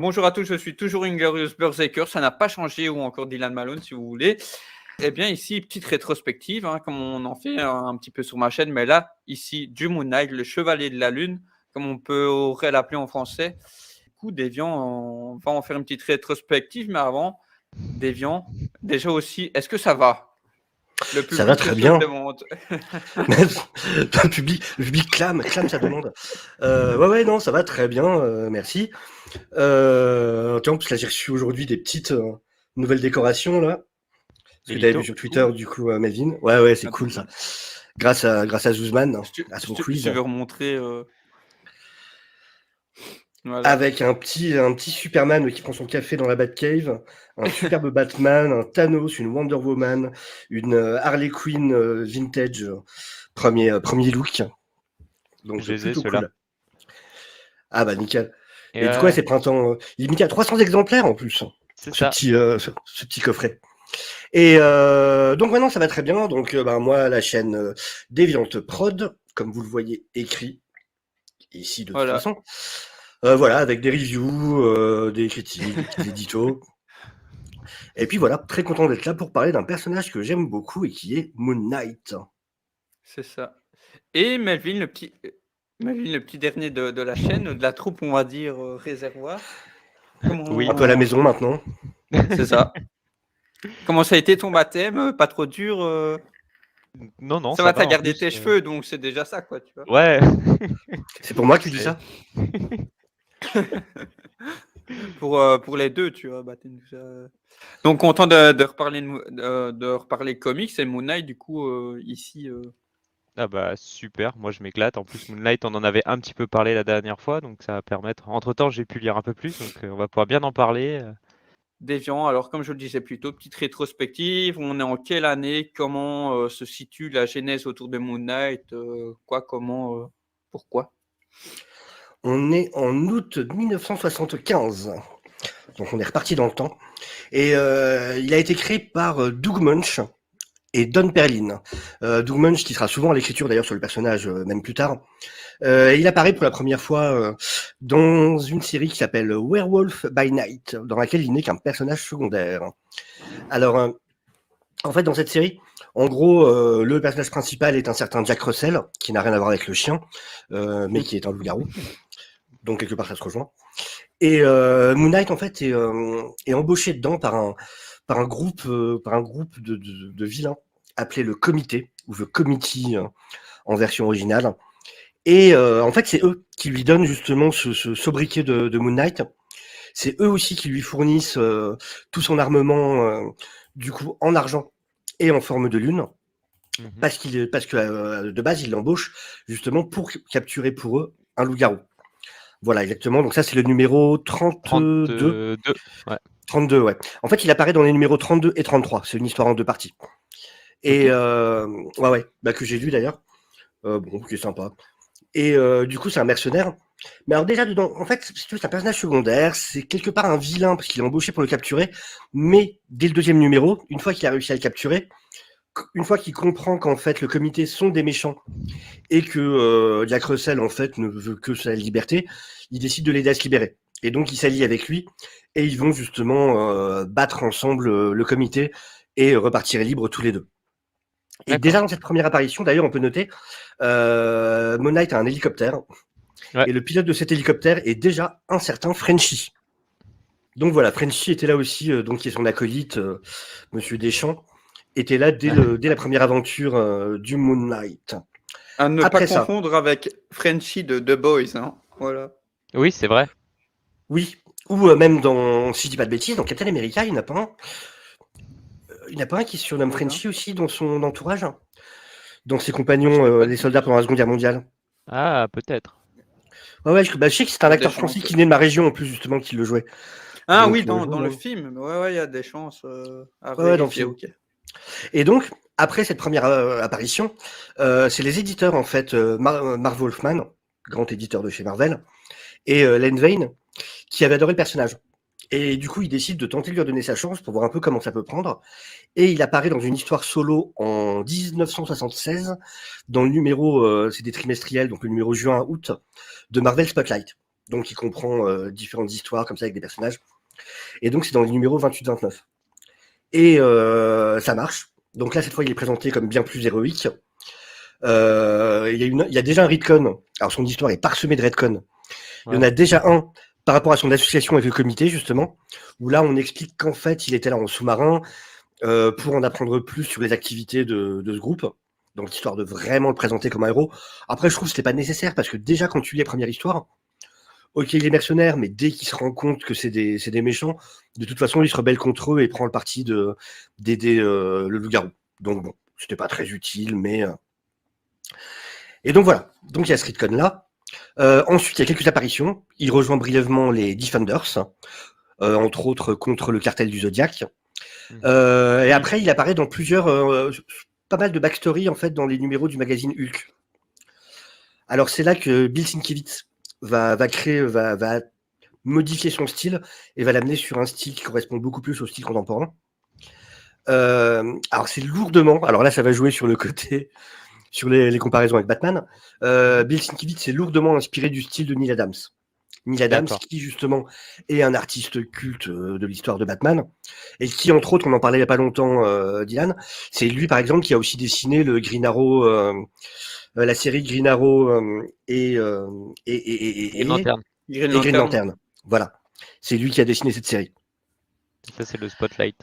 Bonjour à tous, je suis toujours Inglorious Berserker, ça n'a pas changé, ou encore Dylan Malone si vous voulez. Eh bien ici, petite rétrospective, comme on en fait un petit peu sur ma chaîne, mais là, ici, du Moon Knight, le Chevalier de la Lune, comme on pourrait l'appeler en français. Du coup, Déviant, on va en faire une petite rétrospective, mais avant, Déviant, déjà aussi, est-ce que ça va? Le Ça va public très se le bien. demande. Le public clame sa demande. Ouais, non, ça va très bien, merci. Tiens, parce que là, j'ai reçu aujourd'hui des petites nouvelles décorations, là. Ce Les que tu avais vu mythos. sur Twitter, du coup, Melvin. Ouais, c'est cool, ça. Attends, Grâce à Zuzman, à je son te- je quiz. vais remontrer. Voilà. Avec un petit Superman qui prend son café dans la Batcave, un superbe Batman, un Thanos, une Wonder Woman, une Harley Quinn vintage, premier look. Donc, Je les ai, plutôt ceux-là. cool. Ah bah nickel. Et Et du coup, ouais, c'est printemps. Il est limité à 300 exemplaires en plus, c'est ce ça. petit coffret. Et donc maintenant, ça va très bien. Donc moi, la chaîne Déviante Prod, comme vous le voyez écrit ici de toute Voilà. façon. Voilà, avec des reviews, des critiques, des petits éditos. Et puis voilà, très content d'être là pour parler d'un personnage que j'aime beaucoup et qui est Moon Knight. C'est ça. Et Melvin, le petit dernier de la chaîne, de la troupe, on va dire, réservoir. Oui. Un peu à la maison maintenant. C'est ça. Comment ça a été ton baptême? Pas trop dur? Non, Ça ça va, va t'as en gardé plus. tes cheveux, donc c'est déjà ça, quoi, tu vois. Ouais. C'est pour moi que tu dis Et- ça? Pour les deux, tu vois. Baptême, tout ça. Donc content de reparler de reparler comics et Moon Knight, du coup, ici. Ah bah super, moi je m'éclate. En plus Moonlight, on en avait un petit peu parlé la dernière fois, donc ça va permettre. Entre-temps, j'ai pu lire un peu plus, donc on va pouvoir bien en parler. Déviant. Alors, comme je le disais plus tôt, petite rétrospective. On est en quelle année? Comment se situe la genèse autour de Moon Knight? Comment, pourquoi? On est en août 1975. Donc on est reparti dans le temps. Et il a été créé par Doug Munch et Don Perlin. Doug Munch qui sera souvent à l'écriture d'ailleurs sur le personnage même plus tard. Il apparaît pour la première fois dans une série qui s'appelle Werewolf by Night, dans laquelle il n'est qu'un personnage secondaire. Alors, en fait, dans cette série, en gros, le personnage principal est un certain Jack Russell, qui n'a rien à voir avec le chien, mais qui est un loup-garou. Donc quelque part, ça se rejoint. Et Moon Knight, en fait, est embauché dedans par un groupe de vilains appelé le Comité, ou The Committee en version originale. Et en fait, c'est eux qui lui donnent justement ce sobriquet de Moon Knight. C'est eux aussi qui lui fournissent tout son armement, du coup, en argent et en forme de lune. Mhm. Parce que de base, ils l'embauchent justement pour capturer pour eux un loup-garou. Voilà, exactement. Donc ça, c'est le numéro 32. 32. Ouais. 32, ouais. En fait, il apparaît dans les numéros 32 et 33. C'est une histoire en deux parties. Et ouais, que j'ai lu d'ailleurs. Bon, qui est sympa. Et du coup, c'est un mercenaire. Mais alors déjà, dedans, en fait, si tu veux, c'est un personnage secondaire. C'est quelque part un vilain parce qu'il est embauché pour le capturer. Mais dès le deuxième numéro, une fois qu'il a réussi à le capturer, une fois qu'il comprend qu'en fait le comité sont des méchants et que Jack Russell en fait ne veut que sa liberté, il décide de l'aider à se libérer. Et donc il s'allie avec lui et ils vont justement battre ensemble le comité et repartir libres tous les deux. Et D'accord. déjà dans cette première apparition, d'ailleurs, on peut noter, Moon Knight a un hélicoptère Ouais. et le pilote de cet hélicoptère est déjà un certain Frenchie. Donc voilà, Frenchie était là aussi, donc qui est son acolyte, Monsieur Deschamps, était là dès la première aventure du Moon Knight. À ne pas Après ça, confondre avec Frenchie de The Boys, hein. Voilà. Oui, c'est vrai. oui, ou même dans, si je dis pas de bêtises, dans Captain America, il n'y en a pas un. Il n'y en a pas un qui se surnomme Frenchie aussi dans son entourage, dans ses compagnons, les soldats pendant la Seconde Guerre mondiale. Ah, peut-être. Ouais, je sais que c'est un Il y a des acteur français chances. qui venait de ma région en plus justement qui le jouait. Ah Donc, oui, dans le ouais. film. Ouais, il y a des chances à Ouais, dans le vérifier. film. Ok. Et donc, après cette première apparition, c'est les éditeurs en fait, Marv Wolfman, grand éditeur de chez Marvel, et Len Wein, qui avaient adoré le personnage. Et du coup, il décide de tenter de lui redonner sa chance pour voir un peu comment ça peut prendre. Et il apparaît dans une histoire solo en 1976, dans le numéro, c'est des trimestriels, donc le numéro juin-août, de Marvel Spotlight. donc qui comprend différentes histoires comme ça avec des personnages. Et donc c'est dans le numéro 28-29. Et ça marche. Donc là, cette fois, il est présenté comme bien plus héroïque. Il y a déjà un retcon. Alors son histoire est parsemée de retcon. Il y en a déjà un par rapport à son association avec le comité, justement, où là, on explique qu'en fait, il était là en sous-marin pour en apprendre plus sur les activités de ce groupe. Donc, histoire de vraiment le présenter comme un héros. Après, je trouve que c'était pas nécessaire parce que déjà, quand tu lis les premières histoires, ok, il est mercenaire, mais dès qu'il se rend compte que c'est des méchants, de toute façon, il se rebelle contre eux et prend le parti d'aider le loup-garou. Donc, bon, c'était pas très utile, mais. Et donc, voilà. Donc, il y a ce retcon-là. Ensuite, il y a quelques apparitions. Il rejoint brièvement les Defenders, entre autres contre le cartel du Zodiac. Et après, il apparaît dans pas mal de backstory en fait dans les numéros du magazine Hulk. Alors c'est là que Bill Sienkiewicz va modifier son style et va l'amener sur un style qui correspond beaucoup plus au style contemporain. Alors c'est lourdement. Alors là, ça va jouer sur le côté. Sur les comparaisons avec Batman, Bill Sienkiewicz est lourdement inspiré du style de Neil Adams. Neil Adams, qui justement est un artiste culte de l'histoire de Batman, et qui, entre autres, on en parlait il n'y a pas longtemps, Dylan, c'est lui, par exemple, qui a aussi dessiné le Green Arrow, la série Green Arrow et Green Lantern. Voilà. C'est lui qui a dessiné cette série. Ça, c'est le Spotlight.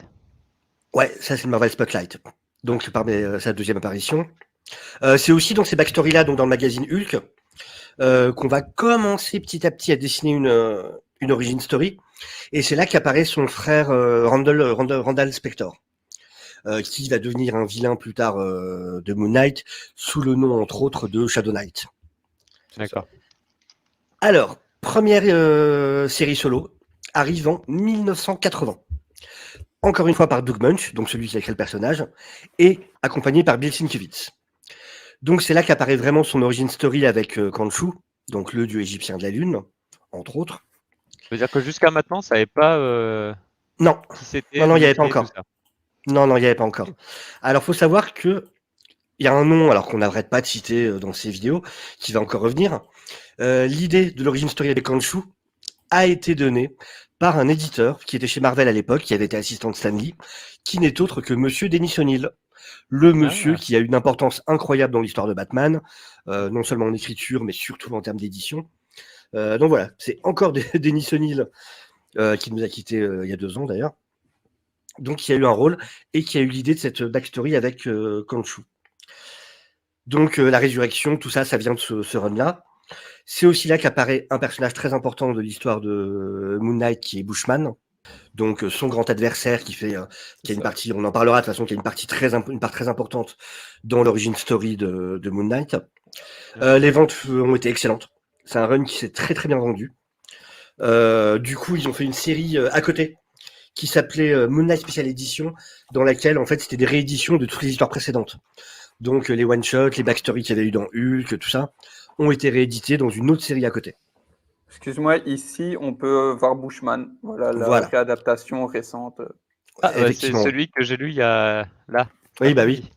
Ouais, ça, c'est le Marvel Spotlight. Donc, par sa deuxième apparition. C'est aussi dans ces backstories-là, donc dans le magazine Hulk, qu'on va commencer petit à petit à dessiner une origin story. Et c'est là qu'apparaît son frère Randall Spector, qui va devenir un vilain plus tard de Moon Knight, sous le nom, entre autres, de Shadow Knight. D'accord. Alors, première série solo, arrive en 1980. Encore une fois par Doug Munch, donc celui qui a créé le personnage, et accompagné par Bill Sienkiewicz. Donc c'est là qu'apparaît vraiment son origin story avec Khonshu, donc le dieu égyptien de la lune, entre autres. Ça veut dire que jusqu'à maintenant, ça n'avait pas. Non, qui c'était. Non, il n'y avait pas encore. Non, il n'y avait pas encore. Alors, faut savoir que il y a un nom, alors qu'on n'arrête pas de citer dans ces vidéos, qui va encore revenir. L'idée de l'origin story avec Khonshu a été donnée par un éditeur qui était chez Marvel à l'époque, qui avait été assistant de Stan Lee, qui n'est autre que Monsieur Dennis O'Neil. Le monsieur qui a une importance incroyable dans l'histoire de Batman, non seulement en écriture, mais surtout en termes d'édition. Donc voilà, c'est encore Dennis O'Neil qui nous a quittés il y a 2 ans d'ailleurs. Donc qui a eu un rôle et qui a eu l'idée de cette backstory avec Khonshu. Donc la résurrection, tout ça, ça vient de ce run-là. C'est aussi là qu'apparaît un personnage très important de l'histoire de Moon Knight qui est Bushman. Donc son grand adversaire qui a une partie, on en parlera de toute façon, qui a une part très importante dans l'origin story de Moon Knight. Les ventes ont été excellentes. C'est un run qui s'est très très bien vendu. Du coup, ils ont fait une série à côté qui s'appelait Moon Knight Special Edition, dans laquelle en fait c'était des rééditions de toutes les histoires précédentes. Donc les one-shots, les backstories qu'il y avait eu dans Hulk, tout ça, ont été réédités dans une autre série à côté. Excuse-moi, ici, on peut voir Bushman. Voilà la réadaptation récente. C'est celui que j'ai lu il y a là. Oui, bah oui.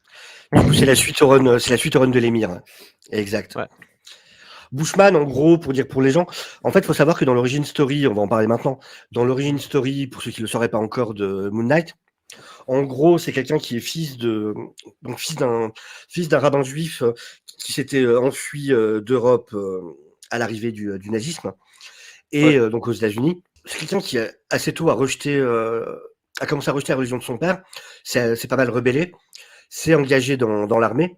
Du coup, c'est la suite au run de l'émir. Exact. Ouais. Bushman, en gros, pour dire pour les gens, en fait, il faut savoir que dans l'origin story, on va en parler maintenant, dans l'origin story, pour ceux qui ne le sauraient pas encore, de Moon Knight, en gros, c'est quelqu'un qui est fils d'un rabbin juif qui s'était enfui d'Europe à l'arrivée du nazisme et donc aux États-Unis. C'est quelqu'un qui assez tôt a commencé à rejeter la religion de son père, c'est pas mal rebellé, s'est engagé dans l'armée,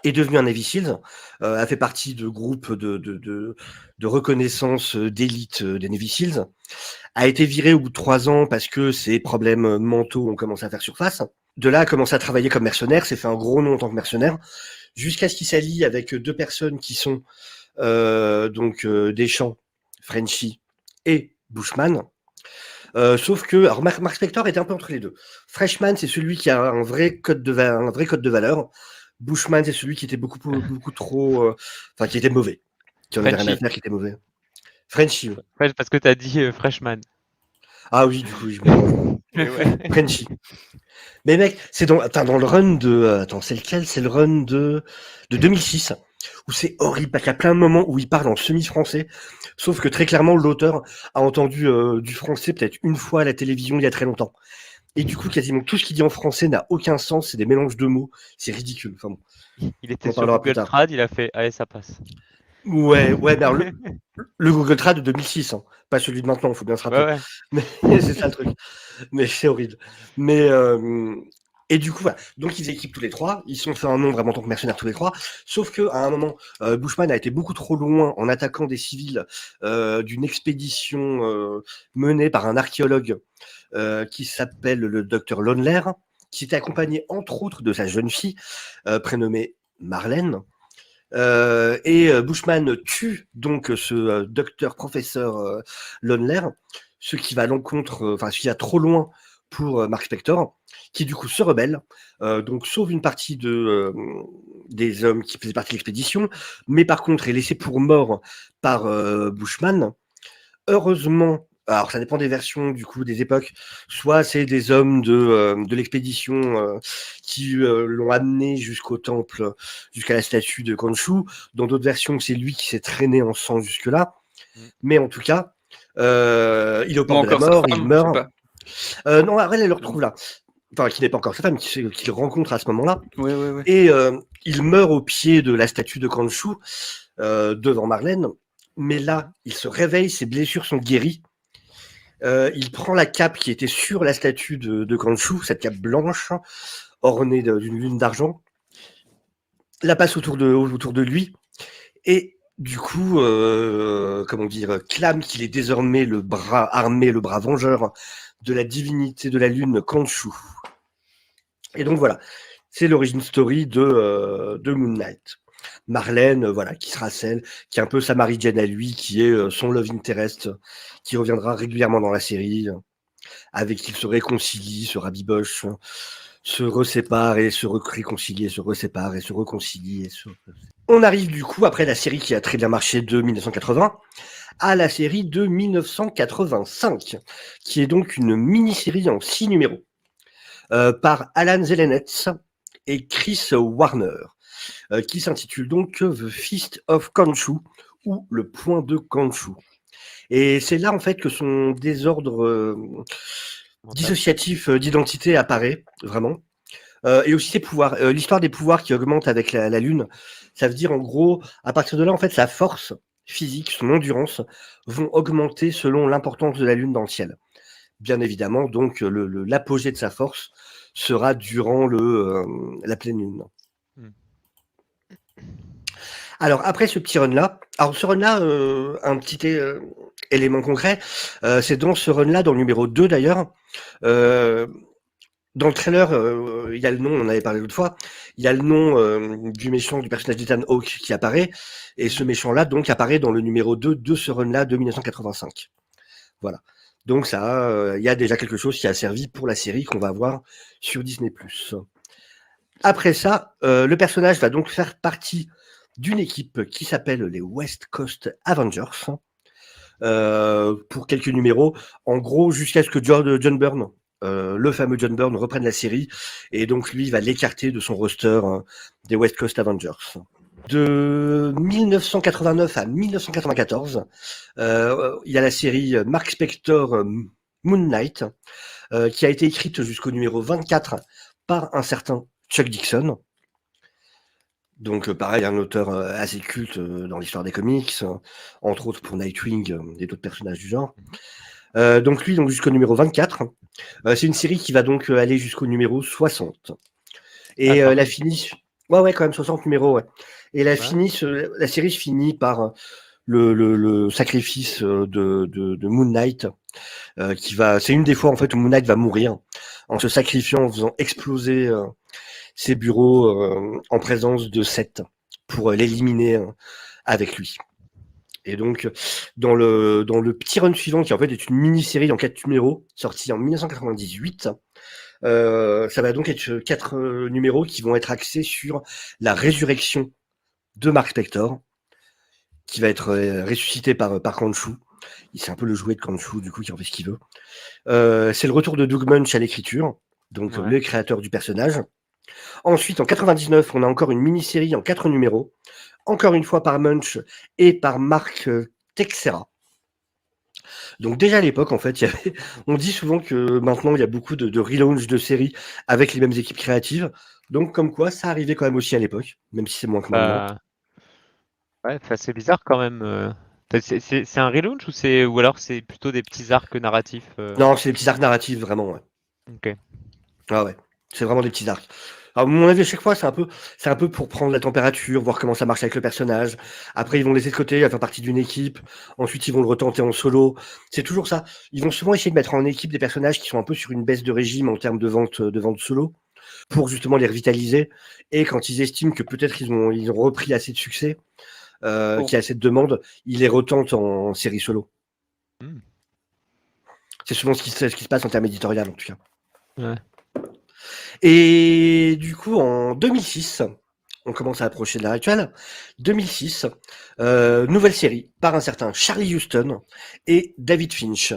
est devenu un Navy Seals, a fait partie de groupes de reconnaissance d'élite des Navy Seals, a été viré au bout de 3 ans parce que ses problèmes mentaux ont commencé à faire surface. De là, a commencé à travailler comme mercenaire, s'est fait un gros nom en tant que mercenaire, jusqu'à ce qu'il s'allie avec 2 personnes qui sont Deschamps, Frenchy et Bushman. Sauf que, alors Mark Spector était un peu entre les deux. Freshman, c'est celui qui a un vrai code de valeur. Bushman, c'est celui qui était beaucoup trop, qui était mauvais, qui en avait rien à faire, qui était mauvais. Frenchy. Ouais, parce que tu as dit Freshman. Ah oui, du coup, Frenchy. Mais mec, c'est dans le run de... c'est lequel? C'est le run de 2006. où c'est horrible, parce qu'il y a plein de moments où il parle en semi-français, sauf que très clairement, l'auteur a entendu du français peut-être une fois à la télévision il y a très longtemps. Et du coup, quasiment tout ce qu'il dit en français n'a aucun sens, c'est des mélanges de mots, c'est ridicule. Enfin bon, Il on était en sur parlera plus Google tard. Trad, il a fait allez, ça passe. Ouais, ben le Google Trad de 2006, hein, pas celui de maintenant, il faut bien se rappeler. Ouais, ouais. Mais c'est ça le truc. Mais c'est horrible. Mais et du coup, voilà. Donc ils équipent tous les trois. Ils se sont fait un nom vraiment en tant que mercenaires tous les trois. Sauf que à un moment, Bushman a été beaucoup trop loin en attaquant des civils d'une expédition menée par un archéologue qui s'appelle le docteur Lonler, qui était accompagné entre autres de sa jeune fille prénommée Marlène. Bushman tue donc ce docteur professeur Lonler, ce qui va à l'encontre, ce qui va trop loin pour Mark Spector, qui du coup se rebelle, donc sauve une partie des hommes qui faisaient partie de l'expédition, mais par contre est laissé pour mort par Bushman. Heureusement, alors ça dépend des versions du coup des époques, soit c'est des hommes de l'expédition qui l'ont amené jusqu'au temple, jusqu'à la statue de Khonshu. Dans d'autres versions, c'est lui qui s'est traîné en sang jusque-là. Mais en tout cas, il est au port de la mort, il meurt. Non, après, elle le retrouve là. Enfin, qui n'est pas encore sa femme, qu'il rencontre à ce moment-là. Ouais, ouais, ouais. Et il meurt au pied de la statue de Khonshu, devant Marlène. Mais là, il se réveille, ses blessures sont guéries. Il prend la cape qui était sur la statue de Khonshu, cette cape blanche, ornée d'une lune d'argent, la passe autour de lui, et du coup, clame qu'il est désormais le bras armé, le bras vengeur de la divinité de la lune Khonshu. Et donc voilà, c'est l'origin story de Moon Knight. Marlène, voilà, qui sera celle qui est un peu sa Mary Jane à lui, qui est son love interest, qui reviendra régulièrement dans la série, avec qui il se réconcilie, se rabiboche, se resépare et se réconcilie, se resépare et se réconcilie. On arrive du coup, après la série qui a très bien marché de 1980, à la série de 1985, qui est donc une mini-série en 6 numéros, par Alan Zelenetz et Chris Warner, qui s'intitule donc The Fist of Khonshu, ou le point de Khonshu. Et c'est là en fait que son désordre dissociatif d'identité apparaît vraiment, et aussi ses pouvoirs, l'histoire des pouvoirs qui augmentent avec la lune. Ça veut dire en gros, à partir de là en fait, sa force physique, son endurance vont augmenter selon l'importance de la lune dans le ciel. Bien évidemment, donc l'apogée de sa force sera durant la pleine lune. Alors après ce petit run-là, un petit élément concret, c'est dans ce run-là, dans le numéro 2 d'ailleurs, dans le trailer, il y a le nom, on en avait parlé l'autre fois, il y a le nom du méchant, du personnage d'Ethan Hawke qui apparaît, et ce méchant-là donc apparaît dans le numéro 2 de ce run-là de 1985. Voilà. Donc ça, il y a déjà quelque chose qui a servi pour la série qu'on va voir sur Disney+. Après ça, le personnage va donc faire partie d'une équipe qui s'appelle les West Coast Avengers, pour quelques numéros, en gros jusqu'à ce que John Byrne, le fameux John Byrne, reprenne la série, et donc lui il va l'écarter de son roster des West Coast Avengers. De 1989 à 1994, il y a la série Mark Spector Moon Knight, qui a été écrite jusqu'au numéro 24 par un certain Chuck Dixon. Donc pareil, un auteur assez culte dans l'histoire des comics, entre autres pour Nightwing et d'autres personnages du genre. Donc lui, jusqu'au numéro 24. C'est une série qui va donc aller jusqu'au numéro 60. Et la finish... Ouais, quand même, 60 numéros, ouais. Et la série se finit par le sacrifice de Moon Knight, c'est une des fois en fait où Moon Knight va mourir en se sacrifiant, en faisant exploser ses bureaux en présence de Seth pour l'éliminer avec lui. Et donc dans le petit run suivant, qui en fait est une mini-série en 4 numéros sortie en 1998, ça va donc être 4 numéros qui vont être axés sur la résurrection de Mark Spector, qui va être ressuscité par Khonshu. C'est un peu le jouet de Khonshu, du coup, qui en fait ce qu'il veut. C'est le retour de Doug Moench à l'écriture, donc le créateur du personnage. Ensuite, en 99, on a encore une mini-série en 4 numéros, encore une fois par Munch et par Mark Texeira. Donc déjà à l'époque, en fait, on dit souvent que maintenant il y a beaucoup de relaunch de séries avec les mêmes équipes créatives. Donc comme quoi, ça arrivait quand même aussi à l'époque, même si c'est moins que maintenant. Bah, ouais, c'est bizarre quand même. C'est un relaunch ou alors c'est plutôt des petits arcs narratifs Non, c'est des petits arcs narratifs, vraiment, ouais. Ok. Ah ouais, c'est vraiment des petits arcs. Alors, à mon avis, à chaque fois, c'est un peu pour prendre la température, voir comment ça marche avec le personnage. Après, ils vont le laisser de côté, il va faire partie d'une équipe. Ensuite, ils vont le retenter en solo. C'est toujours ça. Ils vont souvent essayer de mettre en équipe des personnages qui sont un peu sur une baisse de régime en termes de vente solo, pour justement les revitaliser. Et quand ils estiment que peut-être ils ont repris assez de succès, Bon. qu'il y a assez de demandes, ils les retentent en série solo. Hmm. C'est souvent ce qui se passe en termes éditorial, en tout cas. Ouais. Et du coup, en 2006, on commence à approcher de l'heure actuelle. 2006, nouvelle série par un certain Charlie Huston et David Finch.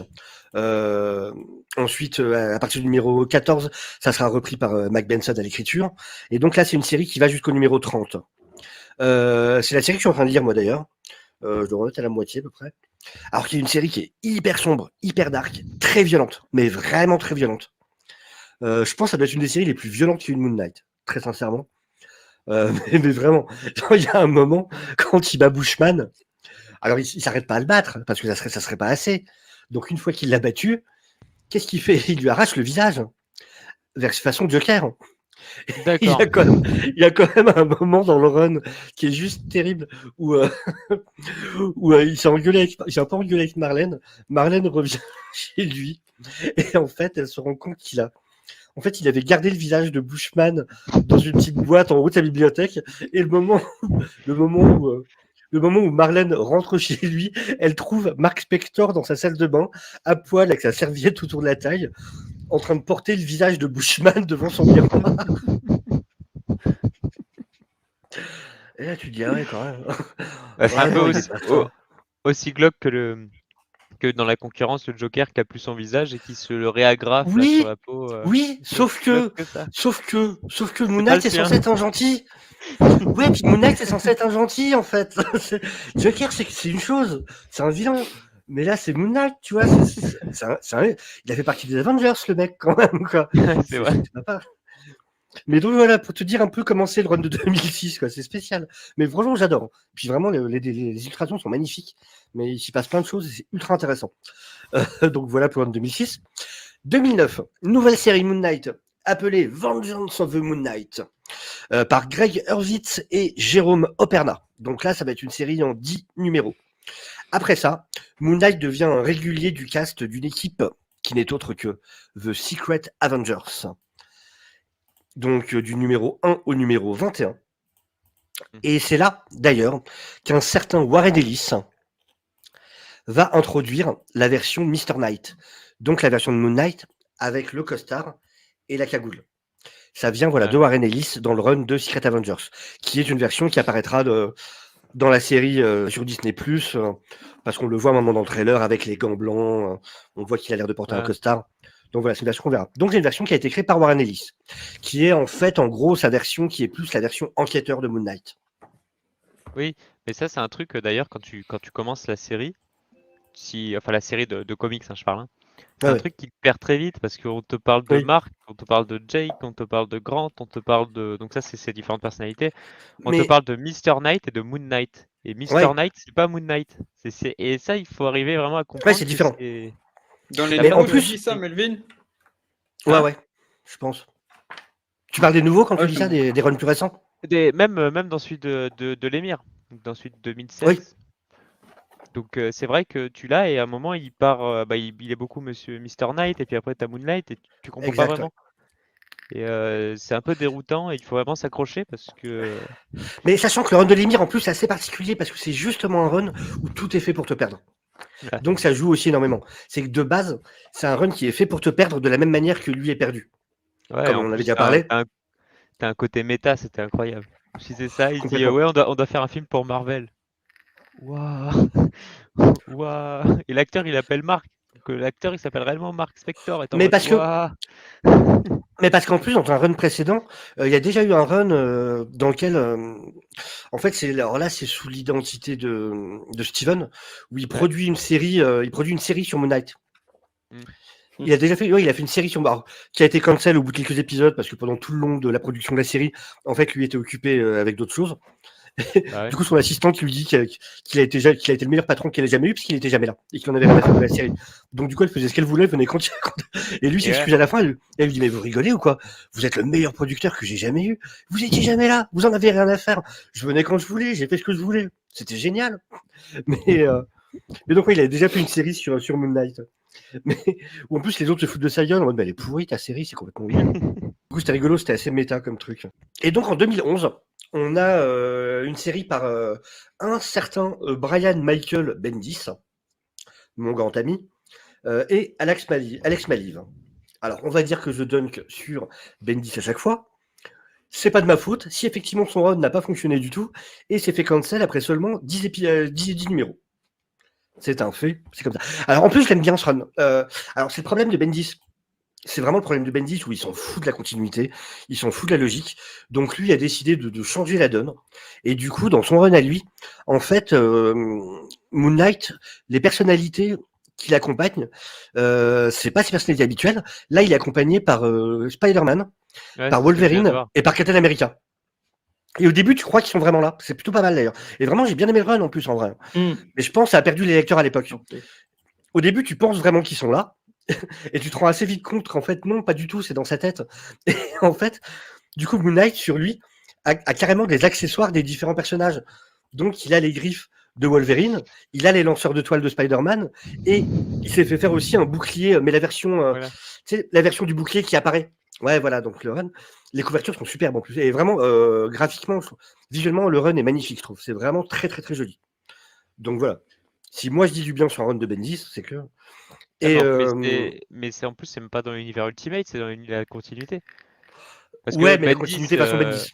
Ensuite, à partir du numéro 14, ça sera repris par Mac Benson à l'écriture. Et donc là, c'est une série qui va jusqu'au numéro 30. C'est la série que je suis en train de lire, moi d'ailleurs. Je dois en être à la moitié à peu près. Alors qu'il y a une série qui est hyper sombre, hyper dark, très violente, mais vraiment très violente. Je pense que ça doit être une des séries les plus violentes qu'il y a eu de Moon Knight, très sincèrement. Mais vraiment, il y a un moment, quand il bat Bushman, alors il s'arrête pas à le battre, parce que ça serait pas assez. Donc une fois qu'il l'a battu, qu'est-ce qu'il fait? Il lui arrache le visage, façon Joker. D'accord. Il y a quand même un moment dans le run qui est juste terrible, où, où il s'est un peu engueulé avec Marlène. Marlène revient chez lui, et en fait, elle se rend compte en fait, il avait gardé le visage de Bushman dans une petite boîte en haut de sa bibliothèque. Et le moment où Marlène rentre chez lui, elle trouve Mark Spector dans sa salle de bain, à poil avec sa serviette autour de la taille, en train de porter le visage de Bushman devant son miroir. Et là, tu te dis, ah ouais, quand même. C'est un peu Vraiment, il est pas fort. aussi glauque que dans la concurrence, le Joker qui a plus son visage et qui se le réagrafe là sur Oui, la peau. oui, C'est aussi glauque que ça. sauf que Moon C'est pas le Knight est sien. censé être un gentil. Ouais, puis Moon Knight est censé être un gentil, en fait. Joker, c'est une chose, c'est un vilain. Mais là, c'est Moon Knight, tu vois. Il a fait partie des Avengers, le mec, quand même, quoi. C'est vrai. C'est pas. Mais donc voilà, pour te dire un peu comment c'est le run de 2006, quoi. C'est spécial. Mais franchement, j'adore. Puis vraiment, les illustrations sont magnifiques. Mais il s'y passe plein de choses et c'est ultra intéressant. Donc voilà pour le run de 2006. 2009, nouvelle série Moon Knight appelée Vengeance of the Moon Knight. Par Greg Hurwitz et Jérôme Operna. Donc là, ça va être une série en 10 numéros. Après ça, Moon Knight devient un régulier du cast d'une équipe qui n'est autre que The Secret Avengers. Donc du numéro 1 au numéro 21. Et c'est là, d'ailleurs, qu'un certain Warren Ellis va introduire la version Mr. Knight. Donc la version de Moon Knight avec le costard et la cagoule. Ça vient de Warren Ellis dans le run de Secret Avengers, qui est une version qui apparaîtra dans la série sur Disney+, parce qu'on le voit à un moment dans le trailer avec les gants blancs, on voit qu'il a l'air de porter un costard. Donc voilà, c'est une version qu'on verra. Donc c'est une version qui a été créée par Warren Ellis, qui est en fait, en gros, sa version qui est plus la version enquêteur de Moon Knight. Oui, mais ça c'est un truc d'ailleurs quand tu commences la série, enfin la série de comics, hein, je parle. Hein. C'est un truc qui te perd très vite parce qu'on te parle de Mark, on te parle de Jake, on te parle de Grant, on te parle de. Donc ça, c'est ces différentes personnalités. On te parle de Mr. Knight et de Moon Knight. Et Mr. Knight, c'est pas Moon Knight. Et ça, il faut arriver vraiment à comprendre. Ouais, c'est différent. Dans les mais en nouveaux, plus, tu dis ça, Melvin? Ouais, je pense. Tu parles des nouveaux quand tu dis ça, des runs plus récents? Même dans celui de l'Émir, dans celui de 2016. Oui. Donc c'est vrai que tu l'as et à un moment il part, il est beaucoup Mr. Knight et puis après t'as Moonlight et tu comprends pas vraiment. Et c'est un peu déroutant et il faut vraiment s'accrocher parce que. Mais sachant que le run de l'Émir en plus c'est assez particulier parce que c'est justement un run où tout est fait pour te perdre. Donc ça joue aussi énormément. C'est que de base, c'est un run qui est fait pour te perdre de la même manière que lui est perdu. Ouais, comme on avait déjà parlé. T'as un côté méta, c'était incroyable. Si c'est ça, il dit ouais, on doit faire un film pour Marvel. Waouh. Waouh. Et l'acteur il appelle Marc. que l'acteur il s'appelle réellement Mark Spector. Et Mais parce que Ouah. Mais parce qu'en plus, dans un run précédent, il y a déjà eu un run dans lequel, en fait, alors là, c'est sous l'identité de Steven, où il produit une série, sur Moon Knight. Mm. Il a déjà fait, il a fait une série qui a été cancel au bout de quelques épisodes parce que pendant tout le long de la production de la série, en fait, lui était occupé avec d'autres choses. Bah ouais. Du coup, son assistant qui lui dit qu'il a été le meilleur patron qu'elle ait jamais eu parce qu'il était jamais là et qu'il en avait rien à faire de la série. Donc du coup, elle faisait ce qu'elle voulait, elle venait quand et lui Et s'excuse à la fin. Elle lui dit mais vous rigolez ou quoi? Vous êtes le meilleur producteur que j'ai jamais eu. Vous étiez jamais là. Vous en avez rien à faire. Je venais quand je voulais. J'ai fait ce que je voulais. C'était génial. Mais donc oui, il avait déjà fait une série sur Moon Knight. Mais où en plus les autres se foutent de sa gueule en mode elle est pourrie ta série, c'est complètement nul. Du coup, c'était rigolo, c'était assez méta comme truc. Et donc en 2011, on a une série par un certain Brian Michael Bendis, mon grand ami, et Alex Maliv. Alors, on va dire que je dunk sur Bendis à chaque fois. C'est pas de ma faute, si effectivement son run n'a pas fonctionné du tout, et s'est fait cancel après seulement 10 numéros. C'est un fait, c'est comme ça. Alors en plus, je l'aime bien ce run. Alors c'est le problème de Bendis. C'est vraiment le problème de Bendis où ils s'en foutent de la continuité, ils s'en foutent de la logique. Donc lui a décidé de changer la donne. Et du coup, dans son run à lui, en fait, Moon Knight, les personnalités qui l'accompagnent, c'est pas ses personnalités habituelles. Là, il est accompagné par Spider-Man, Ouais, par c'est ce que je viens de Wolverine voir. et par Captain America. Et au début, tu crois qu'ils sont vraiment là. C'est plutôt pas mal d'ailleurs. Et vraiment, j'ai bien aimé le run en plus en vrai. Mais je pense que ça a perdu les lecteurs à l'époque. Au début, tu penses vraiment qu'ils sont là. Et tu te rends assez vite compte qu'en fait, non, pas du tout, c'est dans sa tête. Et en fait, du coup, Moon Knight, sur lui, a carrément des accessoires des différents personnages. Donc, il a les griffes de Wolverine, il a les lanceurs de toile de Spider-Man, et il s'est fait faire aussi un bouclier, mais la version, Voilà. tu sais, la version du bouclier qui apparaît. Ouais, voilà, donc le run, les couvertures sont superbes en plus. Et vraiment, graphiquement, visuellement, le run est magnifique, je trouve. C'est vraiment très, très, très joli. Donc voilà. Si moi je dis du bien sur un run de Bendis, c'est que. Et Mais c'est en plus, c'est même pas dans l'univers Ultimate, c'est dans la continuité. Parce ouais, que mais la Bendis, continuité façon Bendis.